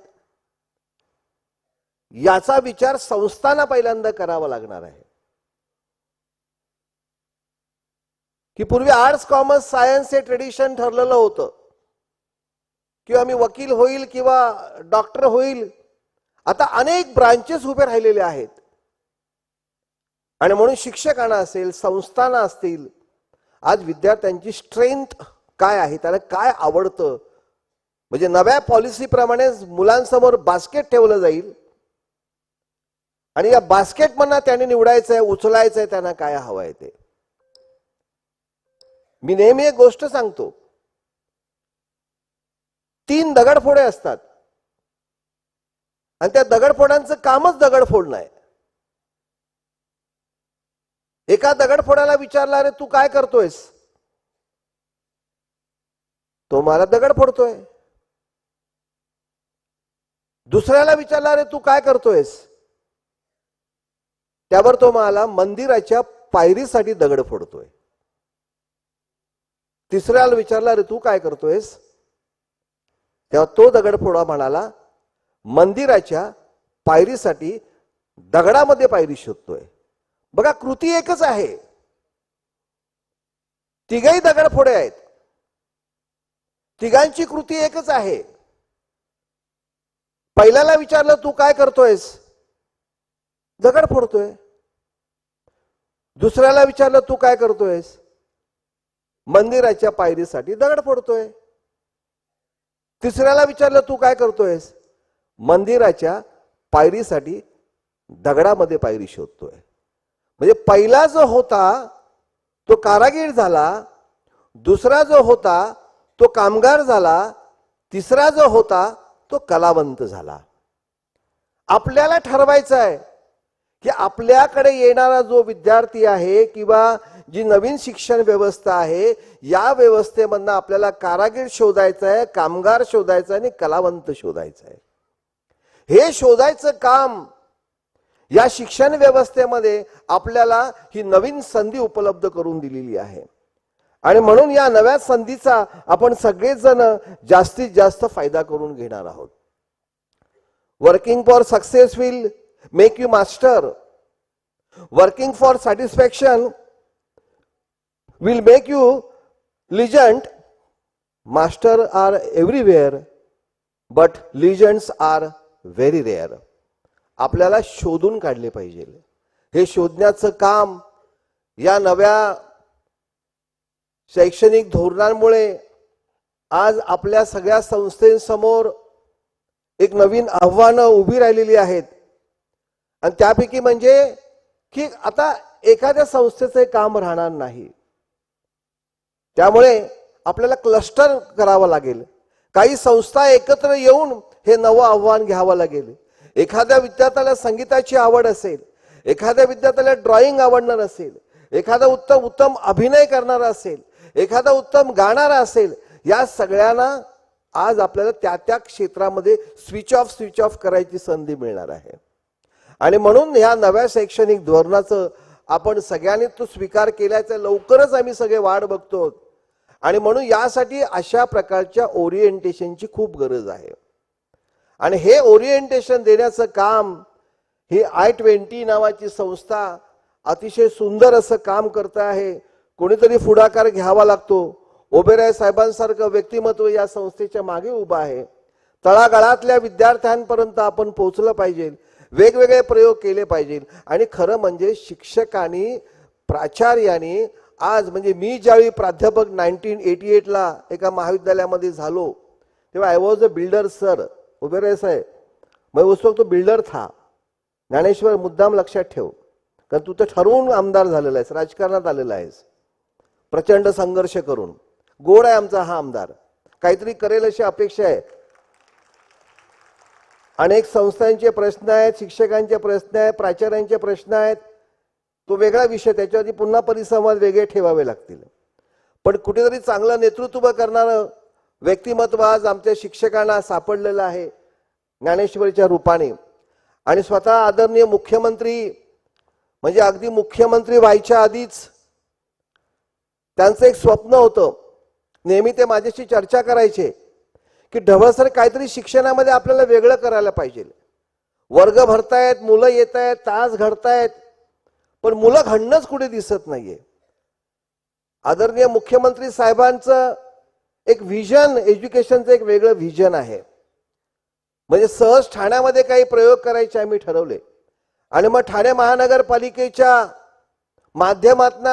याचा विचार संस्थांना पहिल्यांदा करावा लागणार आहे. की पूर्वी आर्ट्स, कॉमर्स, सायन्स हे ट्रेडिशन ठरलेलं होतं, किंवा मी वकील होईल किंवा डॉक्टर होईल. आता अनेक ब्रांचेस उभे राहिलेले आहेत. आणि म्हणून शिक्षकांना असेल, संस्थांना असतील, आज विद्यार्थ्यांची स्ट्रेंथ काय आहे, त्याला काय आवडतं, म्हणजे नव्या पॉलिसीप्रमाणे मुलांसमोर बास्केट ठेवलं जाईल आणि या बास्केटमधनं त्याने निवडायचं आहे, उचलायचं आहे, त्यांना काय हवं आहे ते. मी नेहमी एक गोष्ट सांगतो, 3 दगडफोडे असतात आणि त्या दगडफोडांचं कामच दगड फोडणं आहे. एका दगडफोडाला विचारला, अरे तू काय करतोयस, तो मला दगड फोडतोय. दुसऱ्याला विचारला, अरे तू काय करतोयस, त्यावर तो मला मंदिराच्या पायरीसाठी दगड फोडतोय. तिसऱ्याला विचारला, अरे तू काय करतोयस, तेव्हा तो दगडफोडा म्हणाला मंदिराच्या पायरीसाठी दगडामध्ये पायरी शोधतोय. बघा, कृती एकच आहे, तिघही दगडफोडे आहेत, तिघांची कृती एकच आहे. पहिल्याला विचारलं तू काय करतोयस, दगड फोडतोय. दुसऱ्याला विचारलं तू काय करतोयस, मंदिराच्या पायरीसाठी दगड फोडतोय. तिसऱ्याला विचारलं तू काय करतोयस, मंदिराच्या पायरीसाठी दगडामध्ये पायरी शोधतोय. म्हणजे पहिला जो होता तो कारागीर झाला, दुसरा जो होता तो कामगार झाला, तिसरा जो होता तो कलावंत झाला. आपल्याला ठरवायचं आहे की आपल्याकडे येणारा जो विद्यार्थी आहे किंवा जी नवीन शिक्षण व्यवस्था आहे, या व्यवस्थेमधनं आपल्याला कारागीर शोधायचं आहे, कामगार शोधायचं आहे आणि कलावंत शोधायचं आहे. हे शोधायचं काम या शिक्षण व्यवस्थेमध्ये आपल्याला ही नवीन संधी उपलब्ध करून दिलेली आहे. आणि म्हणून या नव्या संधीचा आपण सगळेच जण जास्तीत जास्त फायदा करून घेणार आहोत. Working for success will make you master. Working for satisfaction will make you legend. Master are everywhere but legends are very rare. आपल्याला शोधून काढले पाहिजे. हे शोधण्याचं काम या नव्या शैक्षणिक धोरणांमुळे आज आपल्या सगळ्या संस्थांसमोर एक नवीन आव्हानं उभी राहिलेली आहेत. आणि त्यापैकी म्हणजे की आता एखाद्या संस्थेचे काम राहणार नाही, त्यामुळे आपल्याला क्लस्टर करावं लागेल. काही संस्था एकत्र येऊन हे नवं आव्हान घ्यावं लागेल. एखाद्या विद्यार्थ्याला संगीताची आवड असेल, एखाद्या विद्यार्थ्याला ड्रॉइंग आवडणार असेल, एखादा उत्तम अभिनय करणारा असेल, एखादा उत्तम गाणारा असेल, या सगळ्यांना आज आपल्याला त्या त्या क्षेत्रामध्ये स्विच ऑफ करायची संधी मिळणार आहे. आणि म्हणून ह्या नव्या शैक्षणिक धोरणाचं आपण सगळ्यांनी तो स्वीकार केल्याचा लवकरच आम्ही सगळे वाट बघतो. आणि म्हणून यासाठी अशा प्रकारच्या ओरिएंटेशनची खूप गरज आहे. आणि हे ओरिएंटेशन देण्याचं काम ही I-20 नावाची संस्था अतिशय सुंदर असं काम करत आहे. कोणीतरी पुढाकार घ्यावा लागतो. ओबेरॉय साहेबांसारखं व्यक्तिमत्व या संस्थेच्या मागे उभं आहे. तळागाळातल्या विद्यार्थ्यांपर्यंत आपण पोहोचलं पाहिजे, वेगवेगळे प्रयोग केले पाहिजे. आणि खरं म्हणजे शिक्षकांनी, प्राचार्यांनी आज म्हणजे मी ज्यावेळी प्राध्यापक 1988ला एका महाविद्यालयामध्ये झालो तेव्हा I was a builder sir. Oberoi साहेब, मैं उस वक्त तो बिल्डर था. ज्ञानेश्वर, मुद्दाम लक्षात ठेव, कारण तू तर ठरवून आमदार झालेला आहेस, राजकारणात आलेला आहेस, प्रचंड संघर्ष करून. गोड आहे आमचा हा आमदार, काहीतरी करेल अशी अपेक्षा आहे. अनेक संस्थांचे प्रश्न आहेत, शिक्षकांचे प्रश्न आहेत, प्राचार्यांचे प्रश्न आहेत. तो वेगळा विषय, त्याच्यावरती पुन्हा परिसंवाद वेगळे ठेवावे लागतील. पण कुठेतरी चांगलं नेतृत्व करणारं व्यक्तिमत्व आज आमच्या शिक्षकांना सापडलेलं आहे ज्ञानेश्वरीच्या रूपाने. आणि स्वतः आदरणीय मुख्यमंत्री म्हणजे अगदी मुख्यमंत्री व्हायच्या आधीच त्यांचं एक स्वप्न होतं. नेहमी ते माझ्याशी चर्चा करायचे की ढवळ सर, काहीतरी शिक्षणामध्ये आपल्याला वेगळं करायला पाहिजे. वर्ग भरतायत, मुलं येत आहेत, तास घडतायत, पण मुलं घडणंच कुठे दिसत नाहीये. आदरणीय मुख्यमंत्री साहेबांचं एक व्हिजन, एज्युकेशनचं एक वेगळं व्हिजन आहे. म्हणजे सहज ठाण्यामध्ये काही प्रयोग करायचे आम्ही ठरवले. आणि मग ठाणे महानगरपालिकेच्या माध्यमातून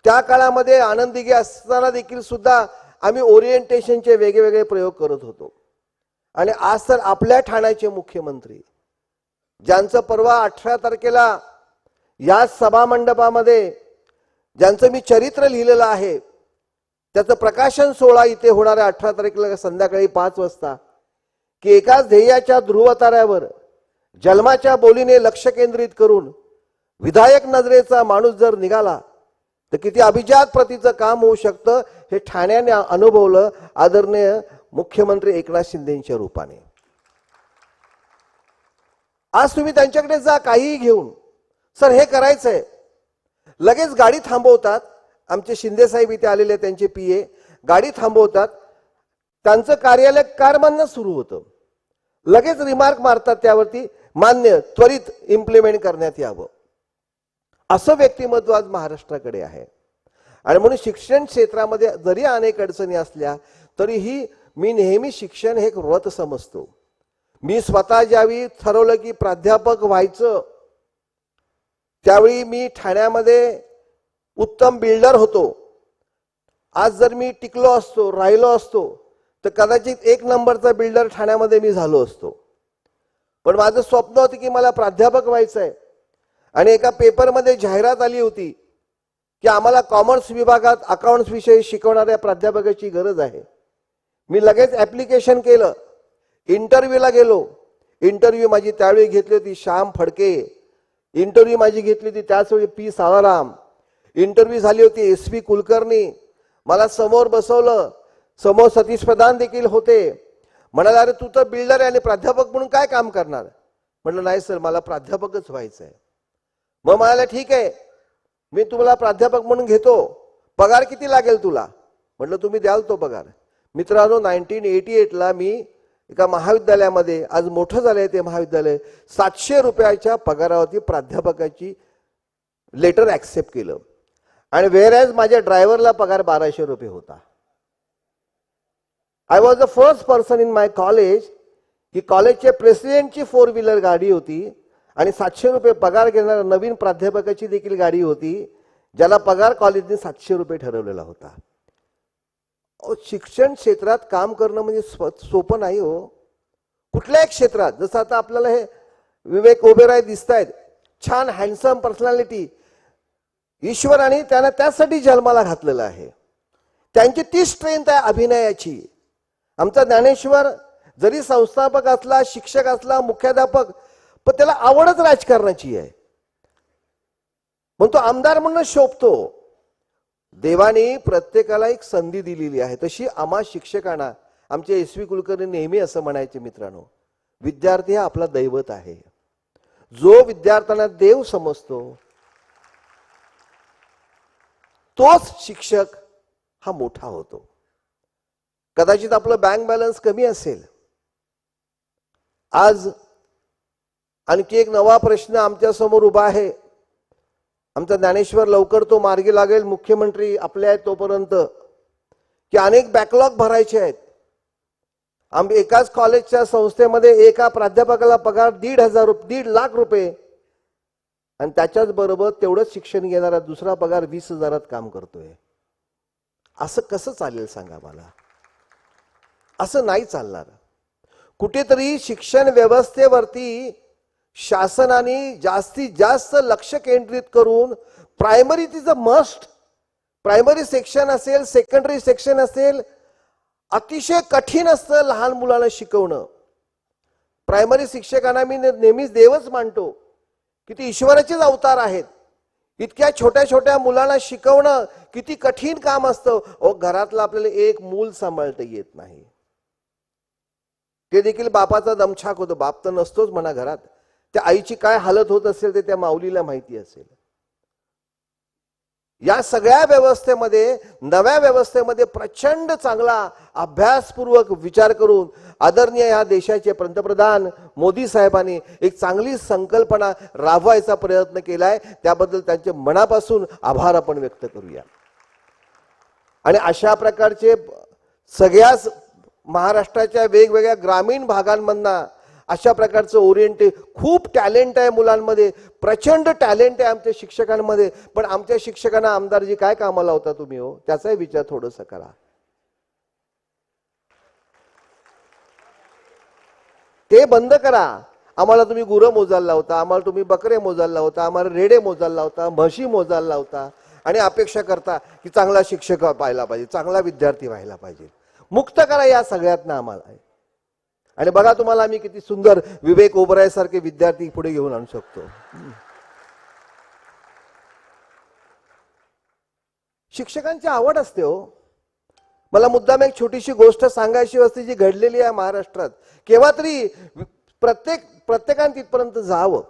त्या काळामध्ये आनंददिघे असताना देखील सुद्धा आम्ही ओरिएंटेशनचे वेगवेगळे प्रयोग करत होतो. आणि आज तर आपल्या ठाण्याचे मुख्यमंत्री, ज्यांचं परवा 18 तारखेला या सभामंडपामध्ये ज्यांचं मी चरित्र लिहिलेलं आहे त्याचं प्रकाशन सोहळा इथे होणार आहे 18 तारखेला संध्याकाळी 5 वाजता. की एकाच ध्येयाच्या ध्रुवताऱ्यावर जन्माच्या बोलीने लक्ष केंद्रित करून विधायक नजरेचा माणूस जर निघाला तर किती अभिजात प्रतीचं काम होऊ शकतं हे ठाण्याने अनुभवलं आदरणीय मुख्यमंत्री एकनाथ शिंदेंच्या रूपाने. आज तुम्ही त्यांच्याकडे जा काहीही घेऊन, सर हे करायचंय, लगेच गाडी थांबवतात. आमचे शिंदे साहेब इथे आलेले, त्यांचे PA गाडी थांबवतात, त्यांचं कार्यालय कारमान्य सुरू होतं, लगेच रिमार्क मारतात त्यावरती, मान्य, त्वरित इम्प्लिमेंट करण्यात यावं. असं व्यक्तिमत्व आज महाराष्ट्राकडे आहे. आणि म्हणून शिक्षण क्षेत्रामध्ये जरी अनेक अडचणी असल्या तरीही मी नेहमी शिक्षण हे एक व्रत समजतो. मी स्वतः ज्यावेळी ठरवलं की प्राध्यापक व्हायचं त्यावेळी मी ठाण्यामध्ये उत्तम बिल्डर होतो. आज जर मी टिकलो असतो, राहिलो असतो तर कदाचित 1 नंबरचा बिल्डर ठाण्यामध्ये मी झालो असतो. पण माझं स्वप्न होतं की मला प्राध्यापक व्हायचं आहे. आणि एका पेपरमध्ये जाहिरात आली होती की आम्हाला कॉमर्स विभागात अकाउंट्स विषयी शिकवणाऱ्या प्राध्यापकाची गरज आहे. मी लगेच ॲप्लिकेशन केलं, इंटरव्ह्यूला गेलो. इंटरव्ह्यू माझी त्यावेळी घेतली होती श्याम फडके, इंटरव्ह्यू माझी घेतली होती त्याचवेळी P सावराम, इंटरव्ह्यू झाली होती SP कुलकर्णी. मला समोर बसवलं, समोर सतीश प्रधान देखील होते. म्हणाले, अरे तू तर बिल्डर आहे आणि प्राध्यापक म्हणून काय काम करणार? म्हटलं नाही सर, मला प्राध्यापकच व्हायचं आहे. मग म्हणाले ठीक आहे, मी तुम्हाला प्राध्यापक म्हणून घेतो, पगार किती लागेल तुला? म्हटलं तुम्ही द्याल तो पगार. मित्रांनो, 1988ला मी एका महाविद्यालयामध्ये, आज मोठं झालंय ते महाविद्यालय, 700 रुपयाच्या पगारावरती प्राध्यापकाची लेटर ऍक्सेप्ट केलं. आणि वेअरएज माझ्या ड्रायव्हरला पगार 1200 रुपये होता. I was the first person in my college की कॉलेजच्या प्रेसिडेंटची 4 व्हीलर गाडी होती आणि 700 रुपये पगार घेणाऱ्या नवीन प्राध्यापकाची देखील गाडी होती, ज्याला पगार कॉलेजने 700 रुपये ठरवलेला होता. शिक्षण क्षेत्रात काम करणं म्हणजे सोपं नाही हो. कुठल्याही क्षेत्रात, जसं आता आपल्याला हे विवेक ओबेरॉय दिसत आहेत, छान हँडसम पर्सनॅलिटी, ईश्वराने त्यांना त्यासाठी जन्माला घातलेलं आहे. त्यांची ती स्ट्रेंथ आहे अभिनयाची. आमचा ज्ञानेश्वर जरी संस्थापक असला, शिक्षक असला, मुख्याध्यापक, पण त्याला आवडच राजकारणाची आहे, म्हणून तो आमदार म्हणून शोभतो. देवाने प्रत्येकाला एक संधी दिलेली आहे. तशी आम्हा शिक्षकांना आमचे SP कुलकर्णी नेहमी असं म्हणायचे, मित्रांनो, विद्यार्थी हा आपला दैवत आहे. जो विद्यार्थ्यांना देव समजतो तोच शिक्षक हा मोठा होतो. कदाचित आपलं बँक बॅलन्स कमी असेल, आज आणखी एक नवा प्रश्न आमच्या समोर उभा आहे. आमचा ज्ञानेश्वर लवकर तो मार्गी लागेल, मुख्यमंत्री आपले आहेत तोपर्यंत, की अनेक बॅकलॉग भरायचे आहेत. आम्ही एकाच कॉलेजच्या संस्थेमध्ये एका प्राध्यापकाला पगार 1.5 लाख रुपये आणि त्याच्याच बरोबर तेवढंच शिक्षण घेणारा दुसरा पगार 20,000 काम करतोय. असं कसं चालेल सांगा मला? असं नाही चालणार. कुठेतरी शिक्षण व्यवस्थेवरती शासनाने जास्तीत जास्त लक्ष केंद्रित करून प्रायमरी तिचं मस्ट, प्रायमरी सेक्शन असेल, सेकंडरी सेक्शन असेल, अतिशय कठीण असतं लहान मुलांना शिकवणं. प्रायमरी शिक्षकांना मी नेहमीच देवच मानतो की ते ईश्वराचेच अवतार आहेत. इतक्या छोट्या छोट्या मुलांना शिकवणं किती कठीण काम असतं. घरातलं आपल्याला एक मूल सांभाळता येत नाही, ते देखील बापाचा दमछाक होतो. बाप तर नसतोच म्हणा घरात, त्या आईची काय हालत होत असेल ते त्या माऊलीला माहिती असेल. या सगळ्या व्यवस्थेमध्ये, नव्या व्यवस्थेमध्ये प्रचंड चांगला अभ्यासपूर्वक विचार करून आदरणीय या देशाचे पंतप्रधान मोदी साहेबांनी एक चांगली संकल्पना राबवायचा प्रयत्न केलाय. त्याबद्दल त्यांचे मनापासून आभार आपण व्यक्त करूया. आणि अशा प्रकारचे सगळ्याच महाराष्ट्राच्या वेगवेगळ्या ग्रामीण भागांमधनं अशा प्रकारचं ओरिएंटेड खूप टॅलेंट आहे मुलांमध्ये, प्रचंड टॅलेंट आहे आमच्या शिक्षकांमध्ये. पण आमच्या शिक्षकांना आमदारजी काय कामाला होता तुम्ही हो, त्याचाही विचार थोडंसं करा. ते बंद करा. आम्हाला तुम्ही गुरं मोजायला लावता, आम्हाला तुम्ही बकरे मोजायला लावता, आम्हाला रेडे मोजायला लावता, म्हशी मोजायला लावता आणि अपेक्षा करता की चांगला शिक्षक व्हायला पाहिजे, चांगला विद्यार्थी व्हायला पाहिजे. मुक्त करा या सगळ्यातनं आम्हाला. आणि बघा तुम्हाला आम्ही किती सुंदर विवेक ओबराय सारखे विद्यार्थी पुढे घेऊन आणू शकतो. शिक्षकांची आवड असते हो. मला मुद्दाम एक छोटीशी गोष्ट सांगायची असते जी घडलेली आहे महाराष्ट्रात. केव्हा तरी प्रत्येकाने तिथपर्यंत जावं.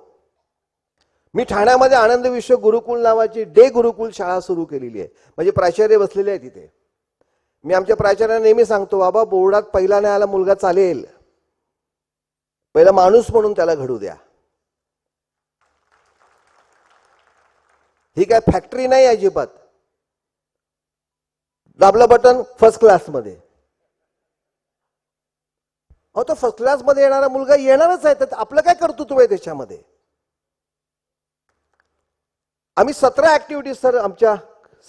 मी ठाण्यामध्ये आनंद विश्व गुरुकुल नावाची डे गुरुकुल शाळा सुरू केलेली आहे. म्हणजे प्राचार्य बसलेले आहे तिथे. मी आमच्या प्राचार्यांना नेहमी सांगतो, बाबा बोर्डात पहिला नाही आला मुलगा चालेल, पहिला माणूस म्हणून त्याला घडू द्या. ही काय फॅक्टरी नाही अजिबात. दाबलं बटन फर्स्ट क्लास मध्ये. अहो तो फर्स्ट क्लास मध्ये येणारा मुलगा येणारच आहे, तर आपलं काय कर्तृत्व आहे त्याच्यामध्ये? आम्ही 17 ऍक्टिव्हिटीज सर आमच्या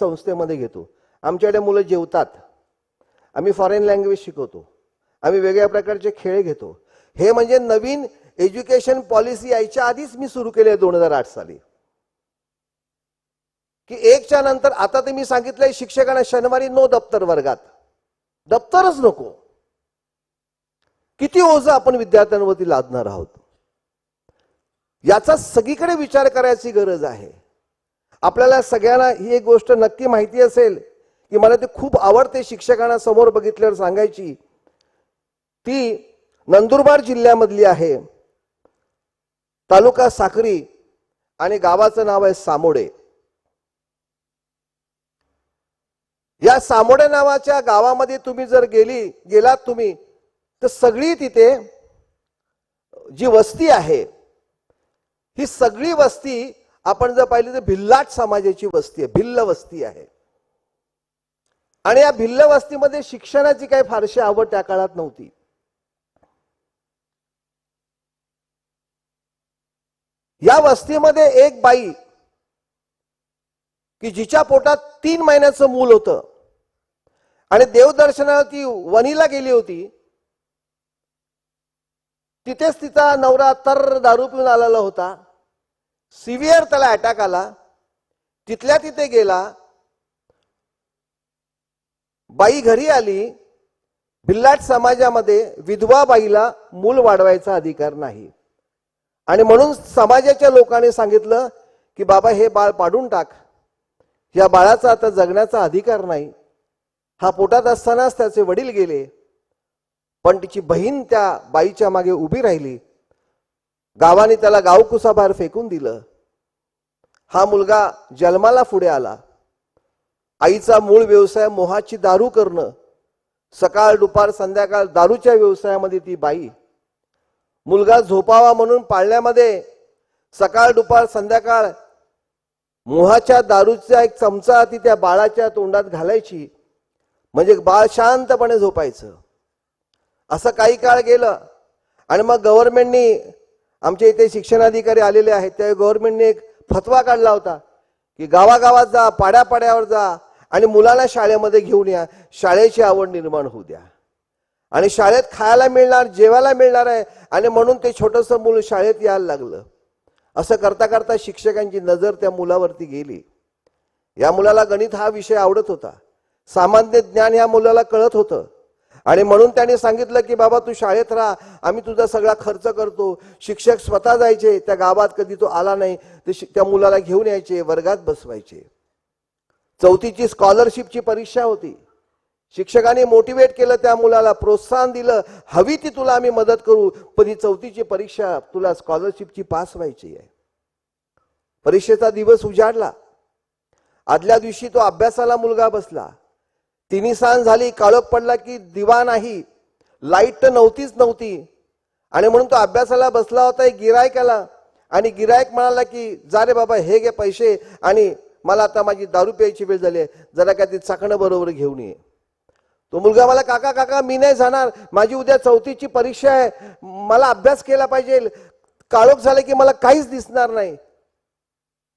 संस्थेमध्ये घेतो. आमच्याकडे मुलं जेवतात, आम्ही फॉरेन लँग्वेज शिकवतो, आम्ही वेगळ्या प्रकारचे खेळ घेतो. हे म्हणजे नवीन एज्युकेशन पॉलिसी यायच्या आधीच मी सुरू केले 2008 साली, की 1च्या नंतर. आता तर मी सांगितलंय शिक्षकांना शनिवारी नो दप्तर वर्गात, दप्तरच नको. किती ओझं आपण विद्यार्थ्यांवरती लादणार आहोत, याचा सगळीकडे विचार करायची गरज आहे. आपल्याला सगळ्यांना ही एक गोष्ट नक्की माहिती असेल की मला ते खूप आवडते शिक्षकांना समोर बघितल्यावर सांगायची. ती नंदुरबार जिल्ह्यामधली आहे, तालुका साक्री आणि गावाचं नाव आहे सामोडे. या सामोडे नावाच्या गावामध्ये तुम्ही जर गेलात तुम्ही, तर सगळी तिथे जी वस्ती आहे, ही सगळी वस्ती आपण जर पाहिली तर भिल्लाट समाजाची वस्ती आहे, भिल्ल वस्ती आहे. आणि या भिल्ल वस्तीमध्ये शिक्षणाची काही फारशी आवड त्या काळात नव्हती. या वस्तीमध्ये एक बाई की जिच्या पोटात 3 महिन्याचं मूल होतं आणि देवदर्शनाला ती वणीला गेली होती. तिथेच तिचा नवरा तर दारू पिऊन आलेला होता. सिव्हिअर त्याला अटॅक आला. तिथल्या तिथे गेला. बाई घरी आली. भिल्लाट समाजामध्ये विधवा बाईला मूल वाढवायचा अधिकार नाही आणि म्हणून समाजाच्या लोकांनी सांगितलं की बाबा हे बाळ पाडून टाक, या बाळाचा आता जगण्याचा अधिकार नाही. हा पोटात असतानाच त्याचे वडील गेले, पण तिची बहीण त्या बाईच्या मागे उभी राहिली. गावाने त्याला गावकुसाबाहेर फेकून दिलं. हा मुलगा जन्माला पुढे आला. आईचा मूळ व्यवसाय मोहाची दारू करणं. सकाळ दुपार संध्याकाळ दारूच्या व्यवसायामध्ये ती बाई. मुलगा झोपावा म्हणून पाळण्यामध्ये सकाळ दुपार संध्याकाळ मोहाच्या दारूचा एक चमचा ती त्या बाळाच्या तोंडात घालायची, म्हणजे बाळ शांतपणे झोपायचं. असं काही काळ गेलं आणि मग गव्हर्नमेंटनी, आमच्या इथे शिक्षणाधिकारी आलेले आहेत, त्या गव्हर्नमेंटने एक फतवा काढला होता की गावागावात जा, पाड्यापाड्यावर जा आणि मुलाला शाळेमध्ये घेऊन या, शाळेची आवड निर्माण होऊ द्या. आणि शाळेत खायला मिळणार, जेवायला मिळणार आहे, आणि म्हणून ते छोटंसं मूल शाळेत यायला लागलं. असं करता करता शिक्षकांची नजर त्या मुलावरती गेली. या मुलाला गणित हा विषय आवडत होता, सामान्य ज्ञान या मुलाला कळत होतं, आणि म्हणून त्यांनी सांगितलं की बाबा तू शाळेत राहा, आम्ही तुझा सगळा खर्च करतो. शिक्षक स्वतः जायचे त्या गावात, कधी तो आला नाही ते त्या मुलाला घेऊन यायचे, वर्गात बसवायचे. 4थीची स्कॉलरशिपची परीक्षा होती. शिक्षकांनी मोटिवेट केलं त्या मुलाला, प्रोत्साहन दिलं, हवी ती तुला आम्ही मदत करू, पण ही 4थीची परीक्षा तुला स्कॉलरशिपची पास व्हायची आहे. परीक्षेचा दिवस उजाडला. आदल्या दिवशी तो अभ्यासाला मुलगा बसला. 3 सांज झाली, काळोख पडला की दिवा नाही, लाईट तर नव्हती, आणि म्हणून तो अभ्यासाला बसला होता. एक गिरायक आला आणि गिरायक म्हणाला की जा रे बाबा, हे घे पैसे, आणि मला आता माझी दारू प्यायची वेळ झाली आहे, जरा काय ते चाकणं बरोबर घेऊन ये. तो मुलगा मला, काका काका मी नाही जाणार, माझी उद्या 4थीची परीक्षा आहे, मला अभ्यास केला पाहिजे, काळोख झालं की मला काहीच दिसणार नाही.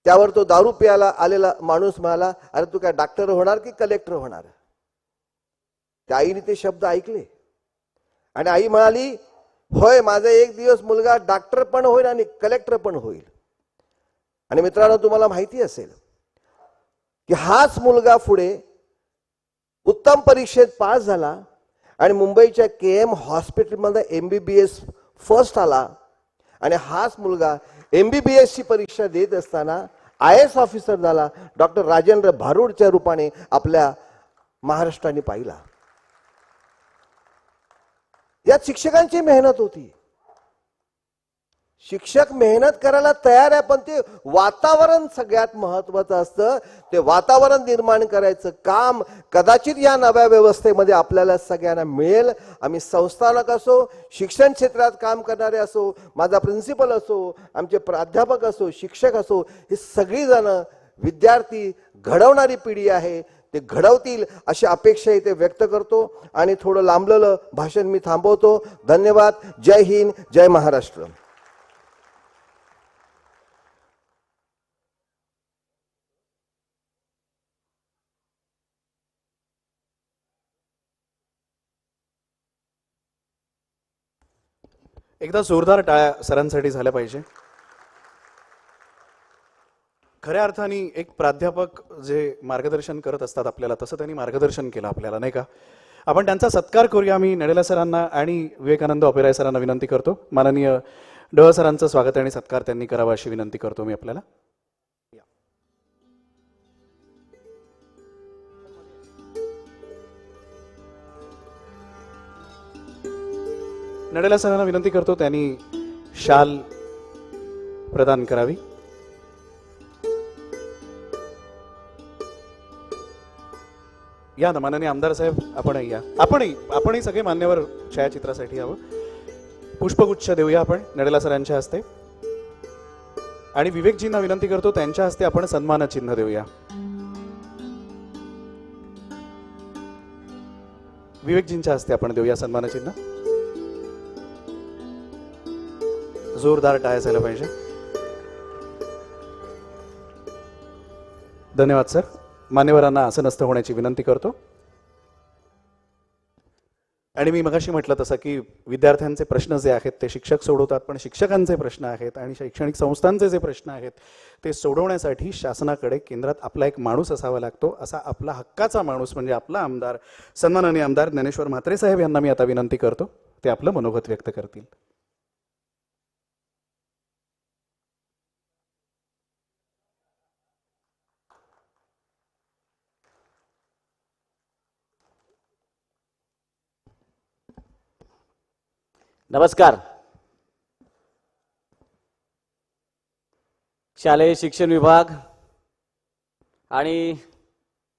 त्यावर तो दारू प्यायला आलेला माणूस म्हणाला, अरे तू काय डॉक्टर होणार की कलेक्टर होणार? त्या आईने ते शब्द ऐकले आणि आई म्हणाली, होय, माझा एक दिवस मुलगा डॉक्टर पण होईल आणि कलेक्टर पण होईल. आणि मित्रांनो, तुम्हाला माहिती असेल की हाच मुलगा पुढे उत्तम परीक्षेत पास झाला आणि मुंबईच्या KM हॉस्पिटलमध्ये MBBS फर्स्ट आला. आणि हाच मुलगा MBBS ची परीक्षा देत असताना IAS ऑफिसर झाला, डॉक्टर राजेंद्र भारूडच्या रूपाने आपल्या महाराष्ट्राने पाहिला. यात शिक्षकांची मेहनत होती. शिक्षक मेहनत करायला तयार आहे, पण ते वातावरण सगळ्यात महत्वाचं असतं. ते वातावरण निर्माण करायचं काम कदाचित या नव्या व्यवस्थेमध्ये आपल्याला सगळ्यांना मिळेल. आम्ही संस्थानक असो, शिक्षण क्षेत्रात काम करणारे असो, माझा प्रिन्सिपल असो, आमचे प्राध्यापक असो, शिक्षक असो, हे सगळी जण विद्यार्थी घडवणारी पिढी आहे, ते घडवतील अशी अपेक्षा इथे व्यक्त करतो. आणि थोडं लांबलेलं भाषण मी थांबवतो. धन्यवाद. जय हिंद, जय महाराष्ट्र. एकदा जोरदार टाळ्या सरांसाठी झाल्या पाहिजे. खऱ्या अर्थाने एक प्राध्यापक जे मार्गदर्शन करत असतात आपल्याला, तसं त्यांनी मार्गदर्शन केलं आपल्याला, नाही का? आपण त्यांचा सत्कार करूया. मी नडेला सरांना आणि विवेकानंद ओपेराय सरांना विनंती करतो. माननीय डह सरांचं स्वागत आणि सत्कार त्यांनी करावा अशी विनंती करतो मी आपल्याला. नडेला सरांना विनंती करतो त्यांनी शाल प्रदान करावी. या ना माननीय आमदार साहेब, आपणही या. आपणही सगळे मान्यवर छायाचित्रासाठी यावं. पुष्पगुच्छ देऊया आपण नडेला सरांच्या हस्ते. आणि विवेकजींना विनंती करतो त्यांच्या हस्ते आपण सन्मान चिन्ह देऊया. विवेकजींच्या हस्ते आपण देऊया सन्मान चिन्ह. जोरदार टाळ्या झाल्या पाहिजे. धन्यवाद सर. मान्यवरांना आसनस्थ होण्याची विनंती करतो. आणि मी मगाशी म्हटलं तसं की विद्यार्थ्यांचे प्रश्न जे आहेत ते शिक्षक सोडवतात, पण शिक्षकांचे प्रश्न आहेत आणि शैक्षणिक संस्थांचे जे प्रश्न आहेत ते सोडवण्यासाठी शासनाकडे केंद्रात आपला एक माणूस असावा लागतो. असा आपला हक्काचा माणूस म्हणजे आपला आमदार, सन्माननीय आमदार ज्ञानेश्वर म्हात्रे साहेब यांना मी आता विनंती करतो, ते आपलं मनोगत व्यक्त करतील. नमस्कार. शालेय शिक्षण विभाग आणि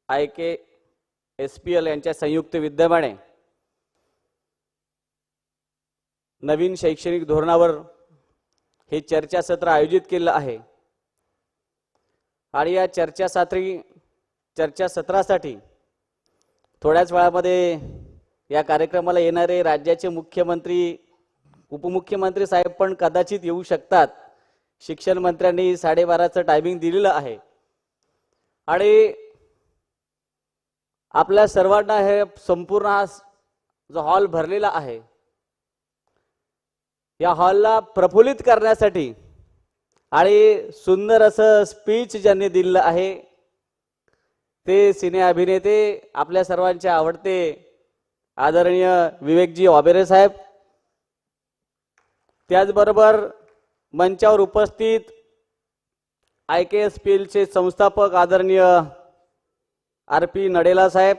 IKSPL यांच्या संयुक्त विद्यमाने नवीन शैक्षणिक धोरणावर हे चर्चासत्र आयोजित केलं आहे आणि या चर्चासत्रासाठी थोड्याच वेळामध्ये या कार्यक्रमाला येणारे राज्याचे मुख्यमंत्री उपमुख्यमंत्री साहेब पण कदाचित येऊ शकतात. शिक्षण मंत्र्यांनी 12:30चं टायमिंग दिलेलं आहे आणि आपल्या सर्वांना हे संपूर्ण हा जो हॉल भरलेला आहे या हॉलला प्रफुल्लित करण्यासाठी आणि सुंदर असं स्पीच ज्यांनी दिलेलं आहे ते सिने अभिनेते आपल्या सर्वांचे आवडते आदरणीय विवेकजी ओबेरे साहेब, त्याचबरोबर मंचावर उपस्थित IKSPL चे संस्थापक आदरणीय RP नडेला साहेब,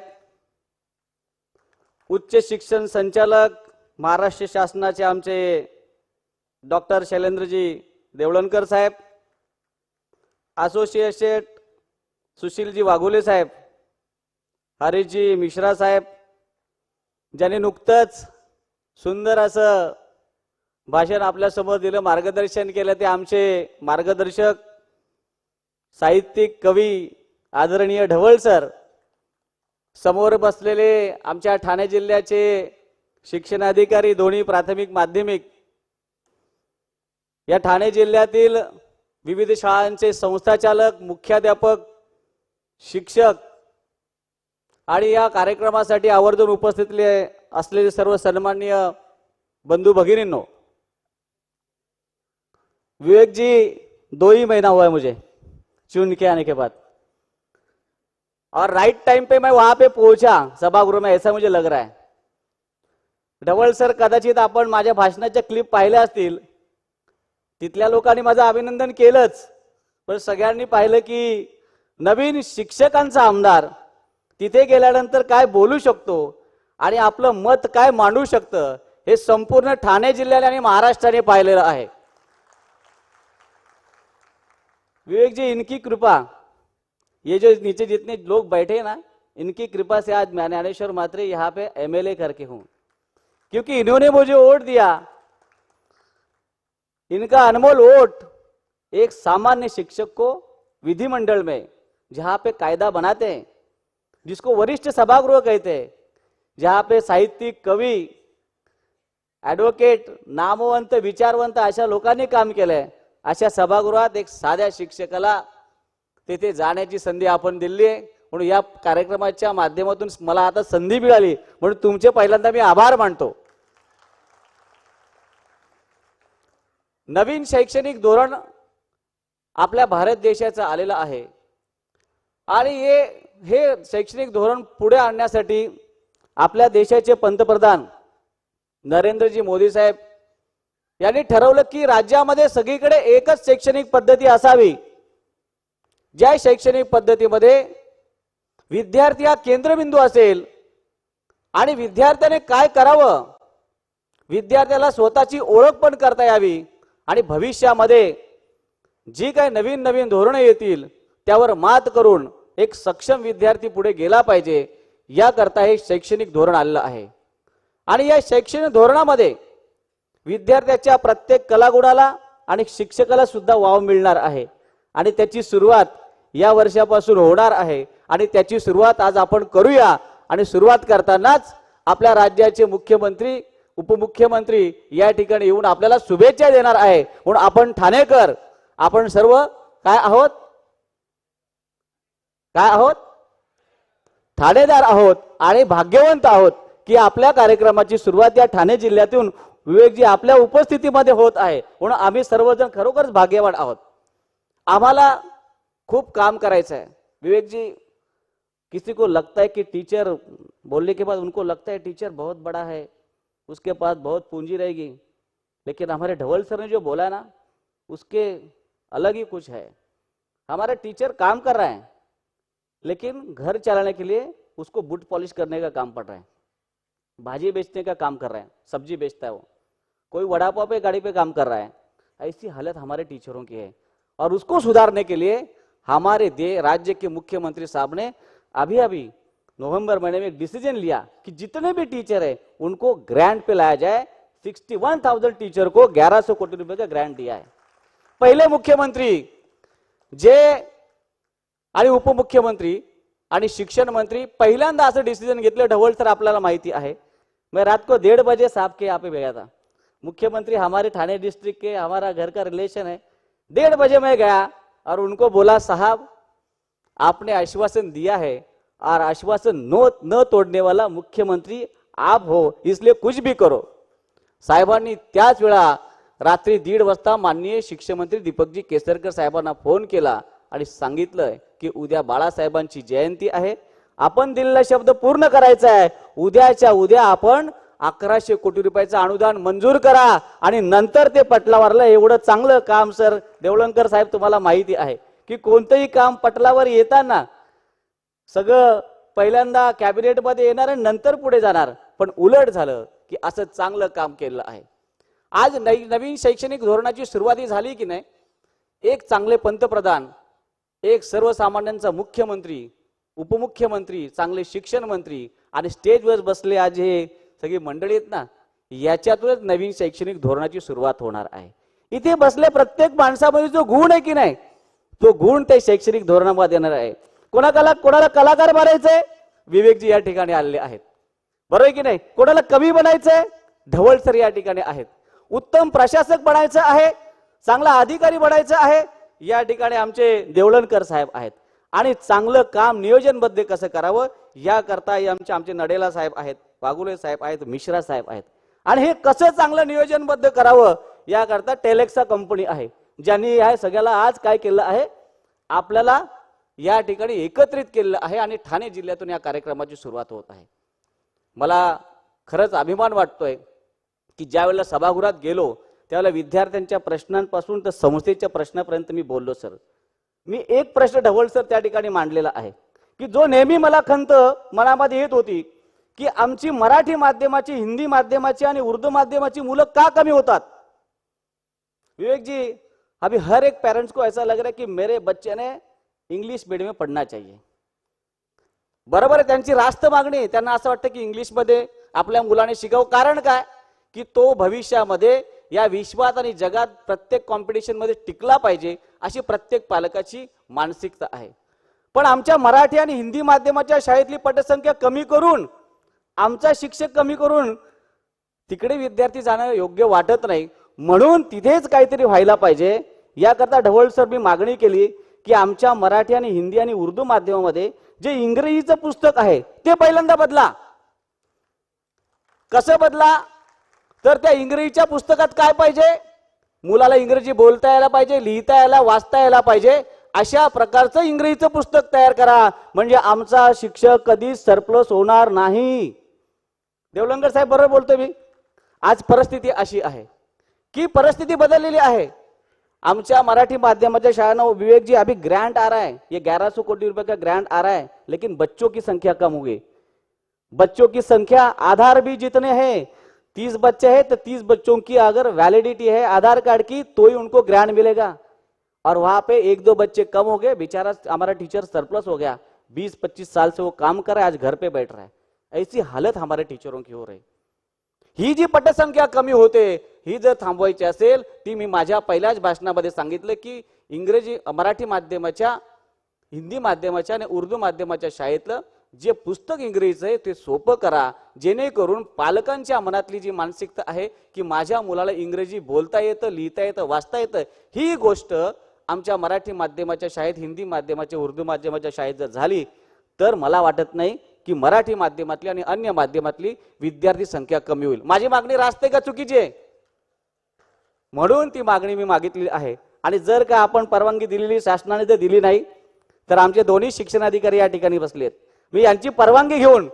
उच्च शिक्षण संचालक महाराष्ट्र शासनाचे आमचे डॉक्टर शैलेंद्रजी देवळणकर साहेब, असोसिएट सुशीलजी वाघोले साहेब, हरीशजी मिश्रा साहेब, ज्यांनी नुकतंच सुंदर असं भाषण आपल्यासमोर दिलं, मार्गदर्शन केलं, ते आमचे मार्गदर्शक साहित्यिक कवी आदरणीय ढवळ सर, समोर बसलेले आमच्या ठाणे जिल्ह्याचे शिक्षणाधिकारी दोन्ही प्राथमिक माध्यमिक, या ठाणे जिल्ह्यातील विविध शाळांचे संस्थाचालक, मुख्याध्यापक, शिक्षक आणि या कार्यक्रमासाठी आवर्जून उपस्थित असलेले सर्व सन्माननीय बंधू भगिनींनो, विवेक जी 2 ही महीना हुआ है मुझे चुन के आने के बाद और राइट टाइम पे मैं वहां पे पहुंचा सभागृह में, ऐसा मुझे लग रहा है. ढवळ सर, कदाचित आपण माझ्या भाषणाच्या क्लिप पाहिल्या असतील, तिथल्या लोकांनी माझं अभिनंदन केलंच, पण सगळ्यांनी पाहिलं की नवीन शिक्षकांचा आमदार तिथे गेल्यानंतर काय बोलू शकतो आणि आपलं मत काय मांडू शकतं हे संपूर्ण ठाणे जिल्ह्याने आणि महाराष्ट्राने पाहिलेलं आहे. विवेक जी, इनकी कृपा, ये जो नीचे जितने लोग बैठे ना, इनकी कृपा से आज मैं ज्ञानेश्वर मात्रे यहाँ पे MLA करके हूं, क्योंकि इन्होंने मुझे वोट दिया. इनका अनमोल वोट एक सामान्य शिक्षक को विधिमंडल में, जहां पे कायदा बनाते हैं, जिसको वरिष्ठ सभागृह कहते हैं, जहां पे साहित्यिक, कवी, ॲडव्होकेट, नामवंत, विचारवंत अशा लोकांनी काम केलंय, अशा सभागृहात एक साध्या शिक्षकाला तेथे जाण्याची संधी आपण दिली आहे. म्हणून या कार्यक्रमाच्या माध्यमातून मला आता संधी मिळाली, म्हणून तुमचे पहिल्यांदा मी आभार मानतो. नवीन शैक्षणिक धोरण आपल्या भारत देशाचं आलेलं आहे आणि हे शैक्षणिक धोरण पुढे आणण्यासाठी आपल्या देशाचे पंतप्रधान नरेंद्रजी मोदी साहेब यांनी ठरवलं की राज्यामध्ये सगळीकडे एकच शैक्षणिक पद्धती असावी, ज्या शैक्षणिक पद्धतीमध्ये विद्यार्थी हा केंद्रबिंदू असेल आणि विद्यार्थ्याने काय करावं, विद्यार्थ्याला स्वतःची ओळख पण करता यावी आणि भविष्यामध्ये जी काही नवीन नवीन धोरणे येतील त्यावर मात करून एक सक्षम विद्यार्थी पुढे गेला पाहिजे, याकरता हे शैक्षणिक धोरण आलेलं आहे. आणि या शैक्षणिक धोरणामध्ये विद्यार्थ्याच्या प्रत्येक कलागुणाला आणि शिक्षकाला सुद्धा वाव मिळणार आहे आणि त्याची सुरुवात या वर्षापासून होणार आहे आणि त्याची सुरुवात आज आपण करूया. आणि सुरुवात करतानाच आपल्या राज्याचे मुख्यमंत्री, उपमुख्यमंत्री या ठिकाणी येऊन आपल्याला शुभेच्छा देणार आहे. म्हणून आपण ठाणेकर, आपण सर्व काय आहोत, काय आहोत, ठाणेदार आहोत आणि भाग्यवंत आहोत की आपल्या कार्यक्रमाची सुरुवात या ठाणे जिल्ह्यातून विवेकजी आपल्या उपस्थितीमध्ये होत आहे. म्हणून आम्ही सर्वजण खरोखरच भाग्यवान आहोत. आम्हाला खूप काम करायचं है. विवेक जी, किसी को लगता है कि टीचर बोलने के बाद उनको लगता है टीचर बहुत बड़ा है, उसके पास बहुत पूंजी रहेगी, लेकिन हमारे ढवल सर ने जो बोला ना उसके अलग ही कुछ है. हमारा टीचर काम कर रहा है लेकिन घर चलाने के लिए उसको बूट पॉलिश करने का काम पड़ रहा है, भाजी बेचने का काम कर रहा है, सब्जी बेचता है वो, कोई वड़ा पाव पे गाड़ी पे काम कर रहा है. ऐसी हालत हमारे टीचरों की है और उसको सुधारने के लिए हमारे राज्य के मुख्यमंत्री साहब ने अभी नवंबर महीने में एक डिसीजन लिया कि जितने भी टीचर है उनको ग्रांट पे लाया जाए, 61,000 टीचर को 1100 कोटी रुपए का ग्रांट दिया है। पहले मुख्यमंत्री जे आणि उपमुख्यमंत्री आणि शिक्षण मंत्री पहिल्यांदा असं डिसिजन घेतलं ढवळ सर आपल्याला माहिती आहे। मैं रात को 1:30 बजे साहब के यहाँ पे गया था। मुख्यमंत्री हमारे थाने डिस्ट्रिक्ट के, हमारा घर का रिलेशन है। 1:30 बजे मैं गया और उनको बोला साहब आपने आश्वासन दिया है और आश्वासन न तोड़ने वाला मुख्यमंत्री आप हो, इसलिए कुछ भी करो। साहेबांनी त्याच वेळा रात्री 1:30 वाजता माननीय शिक्षण मंत्री दीपकजी केसरकर साहेबांना फोन केला आणि सांगितलं की उद्या बाळासाहेबांची जयंती आहे, आपण दिलेला शब्द पूर्ण करायचा आहे। उद्याच्या उद्या आपण 1100 कोटी रुपयाचं अनुदान मंजूर करा आणि नंतर ते पटलावरला एवढं चांगलं काम सर देवळणकर साहेब तुम्हाला माहिती आहे की कोणतंही काम पटलावर येताना सगळं पहिल्यांदा कॅबिनेट मध्ये येणार आणि नंतर पुढे जाणार, पण उलट झालं की असं चांगलं काम केलं आहे। आज नवीन शैक्षणिक धोरणाची सुरुवात झाली की नाही, एक चांगले पंतप्रधान, एक सर्वसामान्यांचा मुख्यमंत्री, उपमुख्यमंत्री, चांगले शिक्षण मंत्री आणि स्टेजवर बसले आज हे सगळी मंडळी आहेत ना, याच्यातूनच नवीन शैक्षणिक धोरणाची सुरुवात होणार आहे। इथे बसले प्रत्येक माणसामध्ये जो गुण आहे की नाही, तो गुण ते शैक्षणिक धोरणामध्ये येणार आहे। कोणाला कलाकार बनायचंय, विवेकजी या ठिकाणी आलेले आहेत, बरोबर आहे की नाही। कोणाला कवी बनायचंय, ढवळ सर या ठिकाणी आहेत। उत्तम प्रशासक बनायचं आहे, चांगला अधिकारी बनायचं आहे, या ठिकाणी आमचे देवळणकर साहेब आहेत। आणि चांगलं काम नियोजनबद्ध कसं करावं याकरता आमचे नडेला साहेब आहेत, वाघुले साहेब आहेत, मिश्रा साहेब आहेत। आणि हे कसं चांगलं नियोजनबद्ध करावं याकरता टेलेक्सा कंपनी आहे, ज्यांनी या सगळ्याला आज काय केलं आहे, आपल्याला या ठिकाणी एकत्रित केलेलं आहे आणि ठाणे जिल्ह्यातून या कार्यक्रमाची सुरुवात होत आहे। मला खरंच अभिमान वाटतोय की ज्या वेळेला सभागृहात गेलो त्यावेळेला विद्यार्थ्यांच्या प्रश्नांपासून तर संस्थेच्या प्रश्नापर्यंत मी बोललो सर। मी एक प्रश्न ढवळ सर त्या ठिकाणी मांडलेला आहे की जो नेहमी मला खंत मनामध्ये येत होती की आमची मराठी माध्यमाची, हिंदी माध्यमाची आणि उर्दू माध्यमाची मुलं का कमी होतात। विवेक जी, अभी हर एक पेरेंट्स को ऐसा लग रहा है कि मेरे बच्चे ने इंग्लिश मीडियम में पढ़ना चाहिए। बरोबर आहे, त्यांची रास्त मागणी, त्यांना असं वाटतं की इंग्लिश मध्ये आपल्या मुलाने शिकावं। कारण काय की तो भविष्यामध्ये या विश्वात आणि जगात प्रत्येक कॉम्पिटिशन मध्ये टिकला पाहिजे अशी प्रत्येक पालकाची मानसिकता आहे। पण आमच्या मराठी आणि हिंदी माध्यमाच्या शाळेतली पटसंख्या कमी करून, आमचा शिक्षक कमी करून तिकडे विद्यार्थी जाणं योग्य वाटत नाही, म्हणून तिथेच काहीतरी व्हायला पाहिजे। याकरता ढवळ सर मी मागणी केली की आमच्या मराठी आणि हिंदी आणि उर्दू माध्यमामध्ये जे इंग्रजीचं पुस्तक आहे ते पहिल्यांदा बदला। कसं बदला, तर त्या इंग्रजीच्या पुस्तकात काय पाहिजे, मुलाला इंग्रजी बोलता यायला पाहिजे, लिहिता यायला, वाचता यायला पाहिजे, अशा प्रकारचं इंग्रजीचं पुस्तक तयार करा, म्हणजे आमचा शिक्षक कधीच सरप्लस होणार नाही। देवलंकर साहेब बरोबर बोलतोय मी। आज परिस्थिती अशी आहे की परिस्थिती बदललेली आहे। आमच्या मराठी माध्यमाच्या शाळांना विवेक जी अभी ग्रांट आ रहा है, ये 1100 कोटी रुपए का ग्रांट आ रहा है, लेकिन बच्चों की संख्या कम हो गई। बच्चों की संख्या, आधार भी जितने हैं 30 बच्चे हैं तो 30 बच्चों की अगर वैलिडिटी है आधार कार्ड की तो ही उनको ग्रांट मिलेगा। और वहां पे 1-2 बच्चे कम हो गए, बेचारा हमारा टीचर सरप्लस हो गया, 20-25 साल से वो काम कर रहा है, आज घर पे बैठ रहा है। ऐसी हालत हमारे टीचरों की हो रही। ही जी पटसंख्या कमी होते ही जर थांबवायची असेल, ती मी माझ्या पहिल्याच भाषणामध्ये सांगितलं की इंग्रजी, मराठी माध्यमाच्या, हिंदी माध्यमाच्या आणि उर्दू माध्यमाच्या शाळेतलं जे पुस्तक इंग्रजीचं आहे ते सोपं करा, जेणेकरून पालकांच्या मनातली जी मानसिकता आहे की माझ्या मुलाला इंग्रजी बोलता येतं, लिहिता येतं, वाचता येतं, ही गोष्ट आमच्या मराठी माध्यमाच्या शाळेत, हिंदी माध्यमाच्या, उर्दू माध्यमाच्या शाळेत जर झाली तर मला वाटत नाही की मराठी माध्यमातली आणि अन्य माध्यमातली विद्यार्थी संख्या कमी होईल। माझी मागणी रास्त आहे का चुकीची आहे, म्हणून ती मागणी मी मागितली आहे। आणि जर का आपण परवानगी दिलेली, शासनाने जर दिली नाही तर आमचे दोन्ही शिक्षणाधिकारी या ठिकाणी बसलेत, मी यांची परवानगी घेऊन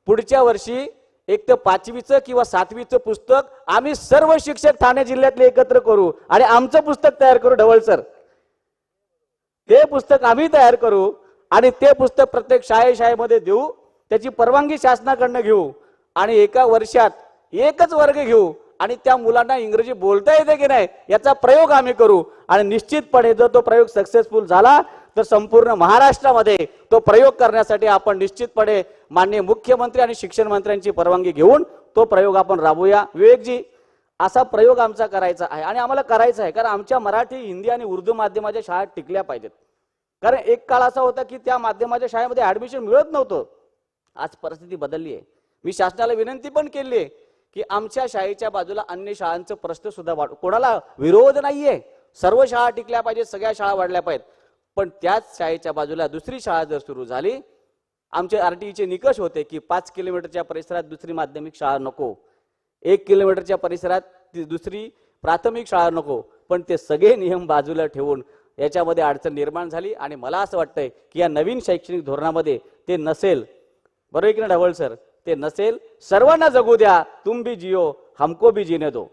पुढच्या वर्षी एक तर 5वीचं किंवा 7वीचं पुस्तक आम्ही सर्व शिक्षक ठाणे जिल्ह्यातले एकत्र करू आणि आमचं पुस्तक तयार करू। ढवळ सर, ते पुस्तक आम्ही तयार करू आणि ते पुस्तक प्रत्येक शाळेमध्ये देऊ, त्याची परवानगी शासनाकडनं घेऊ आणि एका वर्षात एकच वर्ग घेऊ आणि त्या मुलांना इंग्रजी बोलता येते की नाही याचा प्रयोग आम्ही करू। आणि निश्चितपणे जर तो प्रयोग सक्सेसफुल झाला तर संपूर्ण महाराष्ट्रामध्ये तो प्रयोग करण्यासाठी आपण निश्चितपणे माननीय मुख्यमंत्री आणि शिक्षण मंत्र्यांची परवानगी घेऊन तो प्रयोग आपण राबवूया। विवेकजी, असा प्रयोग आमचा करायचा आहे आणि आम्हाला करायचा आहे, कारण आमच्या मराठी, हिंदी आणि उर्दू माध्यमाच्या शाळा टिकल्या पाहिजेत. कारण एक काळ असा होता की त्या माध्यमाच्या शाळेमध्ये ऍडमिशन मिळत नव्हतं. आज परिस्थिती बदलली आहे. मी शासनाला विनंती पण केली आहे की आमच्या शाळेच्या बाजूला अन्य शाळांचं प्रश्न सुद्धा कोणाला विरोध नाहीये, सर्व शाळा टिकल्या पाहिजेत, सगळ्या शाळा वाढल्या पाहिजेत. पण त्याच शाळेच्या बाजूला दुसरी शाळा जर सुरू झाली, आमचे आरटीईचे निकष होते की 5 किलोमीटरच्या परिसरात दुसरी माध्यमिक शाळा नको, 1 किलोमीटरच्या परिसरात ती दुसरी प्राथमिक शाळा नको. पण ते सगळे नियम बाजूला ठेवून याच्यामध्ये अडचण निर्माण झाली आणि मला असं वाटतंय की या नवीन शैक्षणिक धोरणामध्ये ते नसेल. बरोबर की ना ढवळ सर? ते नसेल. सर्वांना जगू द्या, तुम भी जियो हमको भी जीने दो.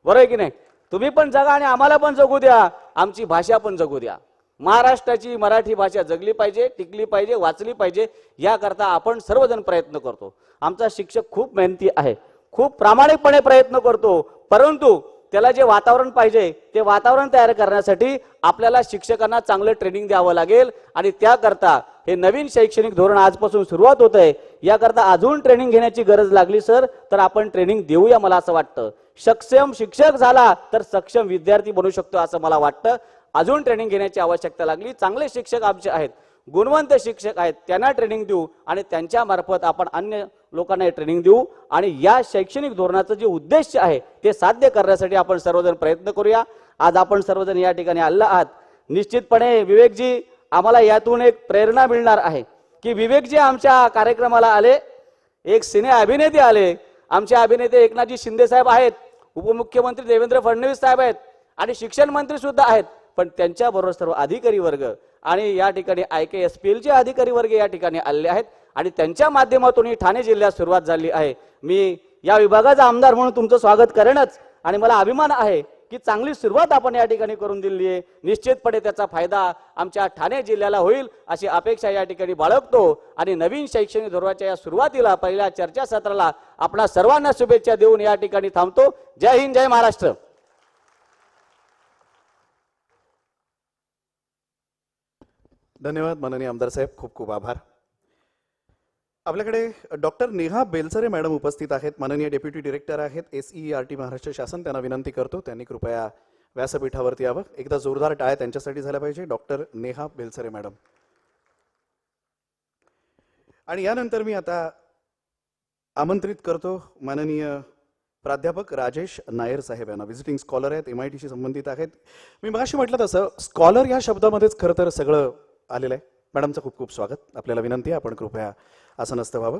बरोबर की नाही? तुम्ही पण जगा आणि आम्हाला पण जगू द्या, आमची भाषा पण जगू द्या. महाराष्ट्राची मराठी भाषा जगली पाहिजे, टिकली पाहिजे, वाचली पाहिजे, याकरता आपण सर्वजण प्रयत्न करतो. आमचा शिक्षक खूप मेहनती आहे, खूप प्रामाणिकपणे प्रयत्न करतो. परंतु त्याला जे वातावरण पाहिजे ते वातावरण तयार करण्यासाठी आपल्याला शिक्षकांना चांगलं ट्रेनिंग द्यावं लागेल आणि त्याकरता हे नवीन शैक्षणिक धोरण आजपासून सुरुवात होत आहे. याकरता अजून ट्रेनिंग घेण्याची गरज लागली सर तर आपण ट्रेनिंग देऊया. मला असं वाटतं सक्षम शिक्षक झाला तर सक्षम विद्यार्थी बनू शकतो असं मला वाटतं. अजून ट्रेनिंग घेण्याची आवश्यकता लागली. चांगले शिक्षक आमचे आहेत, गुणवंत शिक्षक आहेत, त्यांना ट्रेनिंग देऊ आणि त्यांच्या मार्फत आपण अन्य लोकांना ट्रेनिंग देऊ आणि या शैक्षणिक धोरणाचं जे उद्देश आहे ते साध्य करण्यासाठी आपण सर्वजण प्रयत्न करूया. आज आपण सर्वजण या ठिकाणी आला आहात. निश्चितपणे विवेकजी, आम्हाला यातून एक प्रेरणा मिळणार आहे की विवेकजी आमच्या कार्यक्रमाला आले, एक सिने अभिनेते आले. आमचे अभिनेते एकनाथजी शिंदे साहेब आहेत, उपमुख्यमंत्री देवेंद्र फडणवीस साहेब आहेत आणि शिक्षण मंत्री सुद्धा आहेत. पण त्यांच्याबरोबर सर्व अधिकारी वर्ग आणि या ठिकाणी IKSPL चे अधिकारी वर्ग या ठिकाणी आलेले आहेत आणि त्यांच्या माध्यमातून ठाणे जिल्ह्यात सुरुवात झाली आहे. मी या विभागाचा आमदार म्हणून तुमचं स्वागत करेनच आणि मला अभिमान आहे की चांगली सुरुवात आपण या ठिकाणी करून दिली आहे. निश्चितपणे त्याचा फायदा आमच्या ठाणे जिल्ह्याला होईल अशी अपेक्षा या ठिकाणी बाळगतो आणि नवीन शैक्षणिक धोरणाच्या या सुरुवातीला पहिल्या चर्चासत्राला आपणा सर्वांना शुभेच्छा देऊन या ठिकाणी थांबतो. जय हिंद, जय महाराष्ट्र. धन्यवाद माननीय आमदार साहेब, खूप खूप आभार. आपल्याकडे डॉक्टर नेहा बेलसरे मॅडम उपस्थित आहेत. माननीय डेप्युटी डिरेक्टर आहेत SERT महाराष्ट्र शासन. त्यांना विनंती करतो त्यांनी कृपया व्यासपीठावरती यावं. एकदा जोरदार टाळ्या त्यांच्यासाठी झाल्या पाहिजे. Doctor Neha Belsare madam. आणि यानंतर मी आता आमंत्रित करतो माननीय प्राध्यापक राजेश नायर साहेब यांना. व्हिजिटिंग स्कॉलर आहेत, MIT संबंधित आहेत. मी मगाशी म्हटलं तसं स्कॉलर या शब्दामध्येच खरं तर सगळं आलेलं आहे. मॅडमचं खूप खूप स्वागत. आपल्याला विनंती आहे आपण कृपया आसनस्थ व्हावं.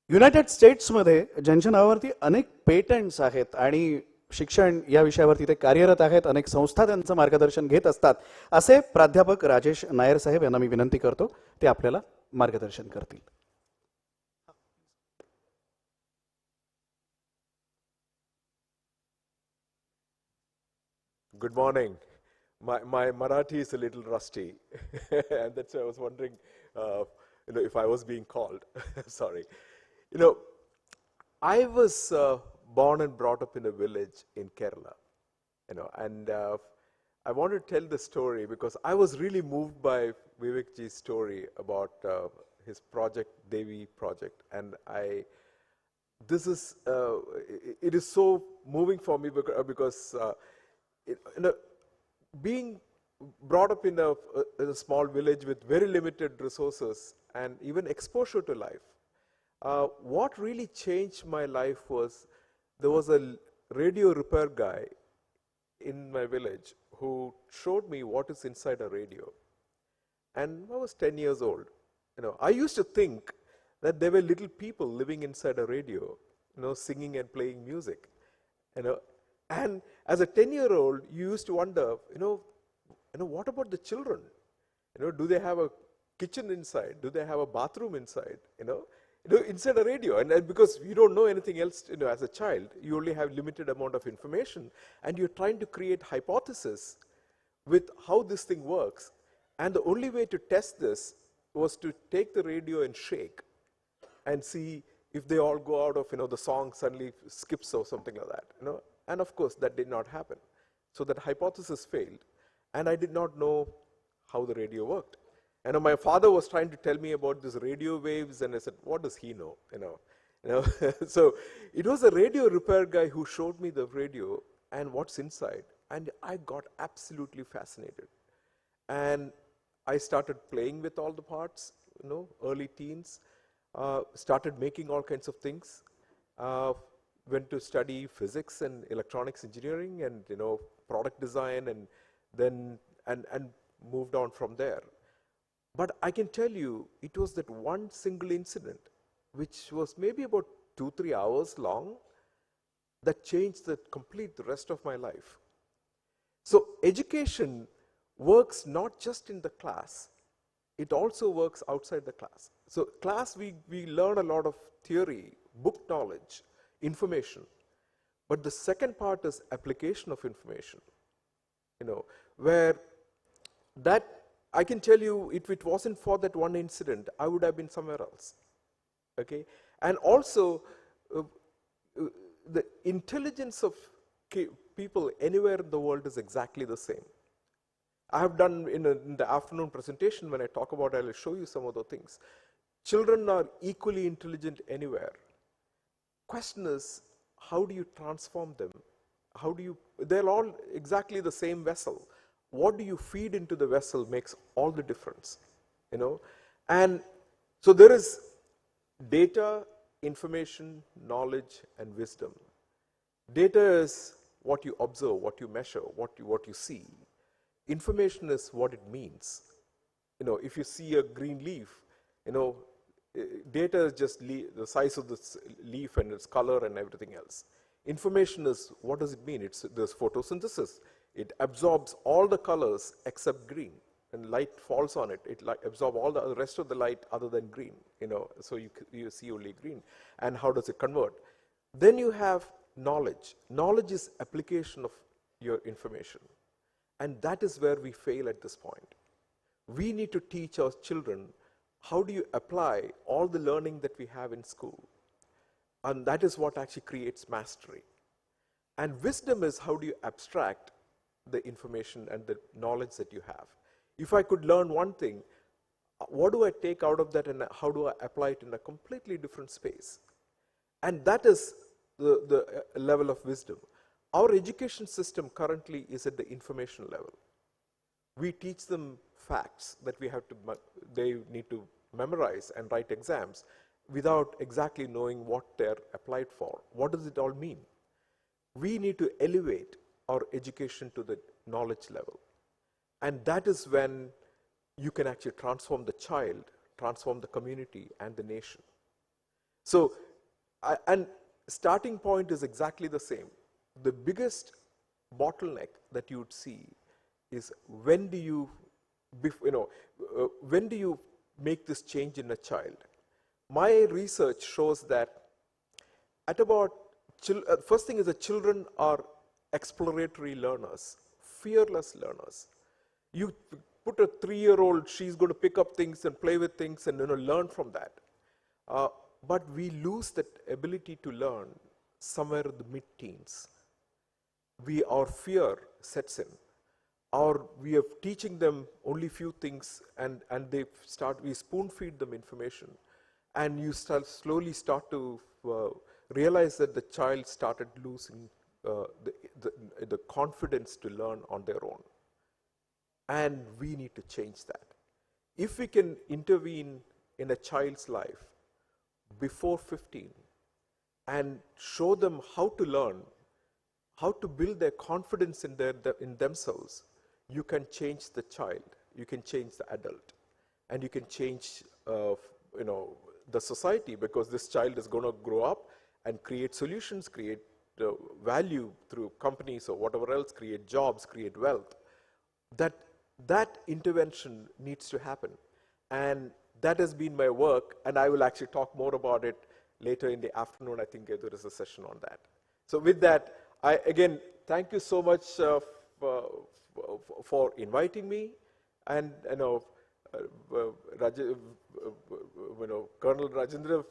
युनायटेड स्टेट्समध्ये ज्यांच्या नावावरती अनेक पेटंट्स आहेत आणि शिक्षण या विषयावरती ते कार्यरत आहेत, अनेक संस्था त्यांचं मार्गदर्शन घेत असतात, असे प्राध्यापक राजेश नायर साहेब यांना मी विनंती करतो ते आपल्याला मार्गदर्शन करतील. Good morning. My Marathi is a little rusty, and that's why I was wondering, if I was being called. Sorry. I was born and brought up in a village in Kerala, and I want to tell the story because I was really moved by Vivekji's story about his project, Devi project, and this is, it is so moving for me because being brought up in a small village with very limited resources and even exposure to life, what really changed my life was there was a radio repair guy in my village who showed me what is inside a radio. And I was 10 years old. I used to think that there were little people living inside a radio, singing and playing music. And as a 10-year-old, you used to wonder, what about the children? Do they have a kitchen inside? Do they have a bathroom inside? Inside a radio. And because you don't know anything else, as a child, you only have limited amount of information, and you're trying to create hypothesis with how this thing works. And the only way to test this was to take the radio and shake and see if they all go out of, the song suddenly skips or something like that, And of course, that did not happen. So that hypothesis failed, and I did not know how the radio worked. And my father was trying to tell me about these radio waves, and I said, what does he know? You know, so it was a radio repair guy who showed me the radio and what's inside, and I got absolutely fascinated. And I started playing with all the parts, you know, early teens, started making all kinds of things, went to study physics and electronics engineering and, you know, product design, and then, and moved on from there. But I can tell you, it was that one single incident, which was maybe about 2-3 hours long, that changed the rest of my life. So education works not just in the class, it also works outside the class. So class, we learn a lot of theory, book knowledge, information. But the second part is application of information, you know, where that, I can tell you, if it wasn't for that one incident, I would have been somewhere else. Okay? And also, the intelligence of people anywhere in the world is exactly the same. I have done in the afternoon presentation, when I talk about it, I will show you some of the things. Children are equally intelligent anywhere. Question is, how do you transform them? How do you, they're all exactly the same vessel. What do you feed into the vessel makes all the difference, you know? And so there is data, information, knowledge, and wisdom. Data is what you observe, what you measure, what you see. Information is what it means. You know, if you see a green leaf, you know, data is just the size of the leaf and its color and everything else. Information is, what does it mean? There's photosynthesis. It absorbs all the colors except green, and light falls on it. It absorbs all the rest of the light other than green, you know, so you see only green. And how does it convert? Then you have knowledge. Knowledge is application of your information. And that is where we fail at this point. We need to teach our children, how do you apply all the learning that we have in school? And that is what actually creates mastery. And wisdom is, how do you abstract the information and the knowledge that you have? If I could learn one thing, what do I take out of that, and how do I apply it in a completely different space? And that is the level of wisdom. Our education system currently is at the information level. We teach them facts that they need to memorize and write exams without exactly knowing what they're applied for. What does it all mean? We need to elevate our education to the knowledge level. And that is when you can actually transform the child, transform the community and the nation. So, and starting point is exactly the same. The biggest bottleneck that you would see is, when do you make this change in a child? My research shows that at about, first thing is that children are exploratory learners, fearless learners. You put a 3-year-old, she's going to pick up things and play with things and learn from that. But we lose that ability to learn somewhere in the mid-teens. Our fear sets in. We are teaching them only few things, and we spoon feed them information. And you slowly start to realize that the child started losing the confidence to learn on their own. And we need to change that. If we can intervene in a child's life before 15 and show them how to learn, how to build their confidence in themselves, you can change the child, you can change the adult, and you can change the society, because this child is going to grow up and create solutions, create value through companies or whatever else, create jobs, create wealth. That intervention needs to happen. And that has been my work, and I will actually talk more about it later in the afternoon. I think there is a session on that. So with that, I again thank you so much for inviting me, and Colonel Rajendra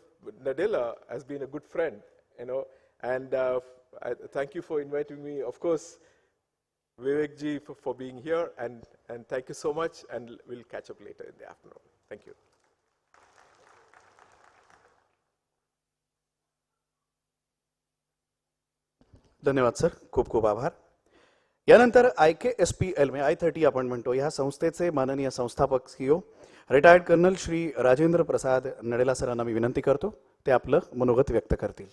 Nadella has been a good friend, and I thank you for inviting me. Of course, Vivekji for being here, and thank you so much, and we'll catch up later in the afternoon. Thank you. धन्यवाद sir, खूप खूप आभार. यानंतर IKSPL म्हणजे I30 आपण म्हणतो ह्या संस्थेचे माननीय संस्थापक CEO retired colonel Shri Rajendra Prasad Nadella सरांना मी विनंती करतो ते आपलं मनोगत व्यक्त करतील.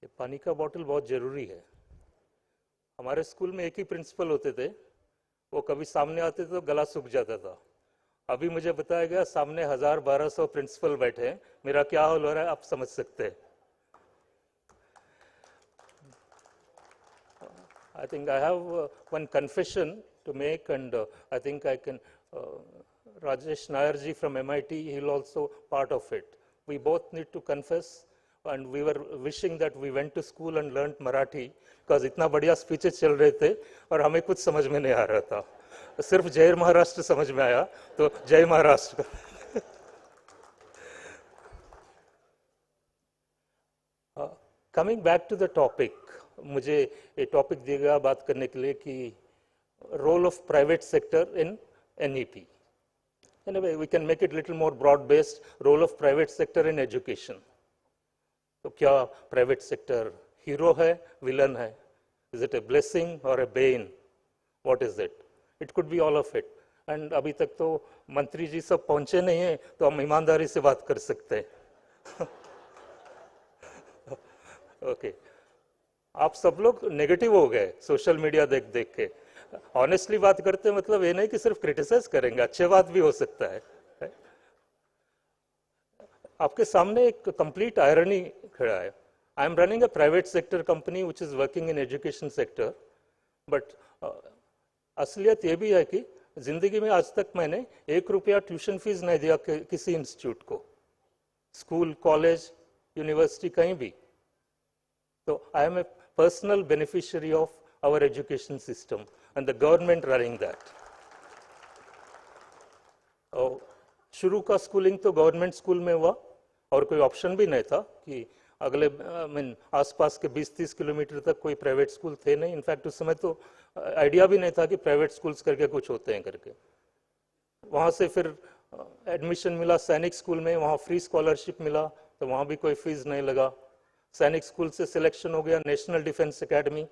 ये पानी का बॉटल बहुत ज़रूरी है. हमारे स्कूल में एक ही प्रिंसिपल होते थे, वो कभी सामने आते थे तो गला सूख जाता था. अभी मुझे बताया गया सामने 1000-1200 प्रिंसिपल बैठे हैं, मेरा क्या हाल हो रहा है आप समझ सकते हैं. I think I have one confession to make, and I think I can. Rajesh Nair ji from MIT, he'll also part of it. We both need to confess, and we were wishing that we went to school and learned Marathi, because इतना बढ़िया speeches चल रहे थे और हमें कुछ समझ में नहीं आ रहा था. सिर्फ जय महाराष्ट्र समझ में आया, तो जय Maharashtra. Coming back to the topic, मुझे ये टॉपिक दिया गया बात करने के लिए कि role of private sector in NEP. Anyway, we can make it little more broad based, role of private sector in education. तो क्या प्राइवेट सेक्टर हीरो है, विलन है? Is it a blessing or a bane? What is it? It could be all of it. And अभी तक तो मंत्री जी सब पहुंचे नहीं हैं, तो हम ईमानदारी से बात कर सकते हैं. ओके. आप सब लोग नेगेटिव हो गए सोशल मीडिया देख देख के. ऑनेस्टली बात करते हैं, मतलब ये नहीं कि सिर्फ क्रिटिसाइज करेंगे, अच्छे बात भी हो सकता है. आपके सामने एक कंप्लीट आयरनी खड़ा है. I am running a private sector company which is working in education sector, but असलियत ये भी है कि जिंदगी में आज तक मैंने 1 रुपया ट्यूशन फीस नहीं दिया किसी इंस्टीट्यूट को, स्कूल, कॉलेज, यूनिवर्सिटी, कहीं भी. तो I am a personal beneficiary of our education system and the government running that. शुरू का स्कूलिंग तो गवर्नमेंट स्कूल में हुआ और कोई ऑप्शन भी नहीं था कि अगले आसपास के 20-30 किलोमीटर तक कोई प्राइवेट स्कूल थे नहीं. इनफैक्ट उस समय तो आइडिया भी नहीं था कि प्राइवेट स्कूल्स करके कुछ होते हैं करके. वहाँ से फिर एडमिशन मिला सैनिक स्कूल में, वहाँ फ्री स्कॉलरशिप मिला, तो वहाँ भी कोई फीस नहीं लगा. सैनिक स्कूल से सिलेक्शन हो गया नेशनल डिफेंस एकेडमी,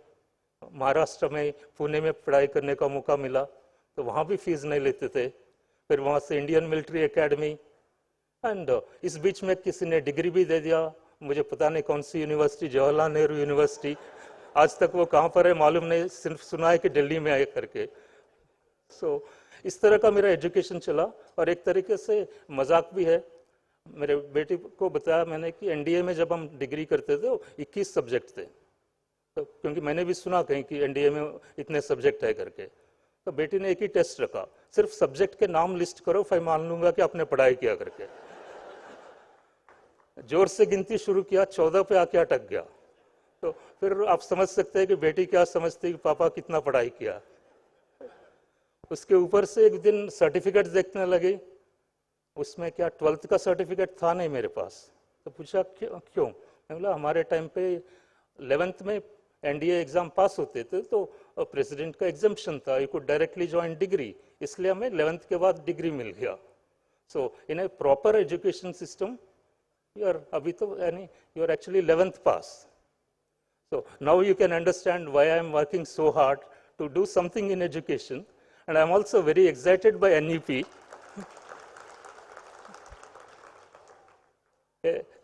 महाराष्ट्र में पुणे में पढ़ाई करने का मौका मिला, तो वहाँ भी फीस नहीं लेते थे. फिर वहाँ से इंडियन मिलिट्री एकेडमी, एंड इस बीच में किसी ने डिग्री भी दे दिया, मुझे पता नहीं कौन सी यूनिवर्सिटी, जवाहरलाल नेहरू यूनिवर्सिटी. आज तक वो कहाँ पर है मालूम नहीं, सिर्फ सुना है कि दिल्ली में आए करके. सो इस तरह का मेरा एजुकेशन चला. और एक तरीके से मजाक भी है. मेरे बेटी को बताया मैंने कि NDA में जब हम डिग्री करते थे 21 सब्जेक्ट थे, तो क्योंकि मैंने भी सुना कहीं कि NDA में इतने सब्जेक्ट है करके. तो बेटी ने एक ही टेस्ट रखा, सिर्फ सब्जेक्ट के नाम लिस्ट करो, फिर मान लूंगा कि आपने पढ़ाई किया करके. जोर से गिनती शुरू किया, 14 पे आके अटक गया. तो फिर आप समझ सकते हैं कि बेटी क्या समझती कि पापा कितना पढ़ाई किया. उसके ऊपर से एक दिन सर्टिफिकेट देखने लगी, उसमें क्या 12th का सर्टिफिकेट था नहीं मेरे पास. तो पूछा क्यों? मैं बोला हमारे टाइम पे 11th में NDA एग्जाम पास होते थे तो प्रेसिडेंट का एग्जाम्पशन था, यू कुड डायरेक्टली ज्वाइन डिग्री, इसलिए हमें 11th के बाद डिग्री मिल गया. So in a proper education system अभी तो यानी you are actually 11th pass. So now you can understand why I am working so hard to do something in education, and I am also very excited by NEP.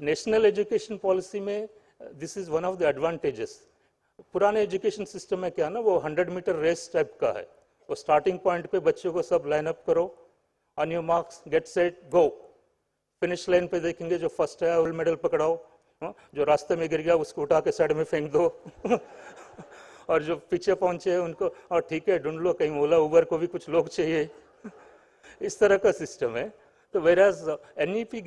National education policy में this is one of the advantages. पुराने education system में क्या ना, वो 100 metre race type का है. वो starting point पे बच्चों को सब लाइन अप करो, on your marks get set go. Finish line पे देखेंगे जो फर्स्ट है गोल्ड मेडल पकड़ाओ, जो रास्ते में गिर गया उसको उठा के साइड में फेंक दो. और जो पीछे पहुंचे हैं उनको और ठीक है ढूंढ लो, कहीं ओला उबर को भी कुछ लोग चाहिए. इस तरह का सिस्टम है. तो वेराज NEP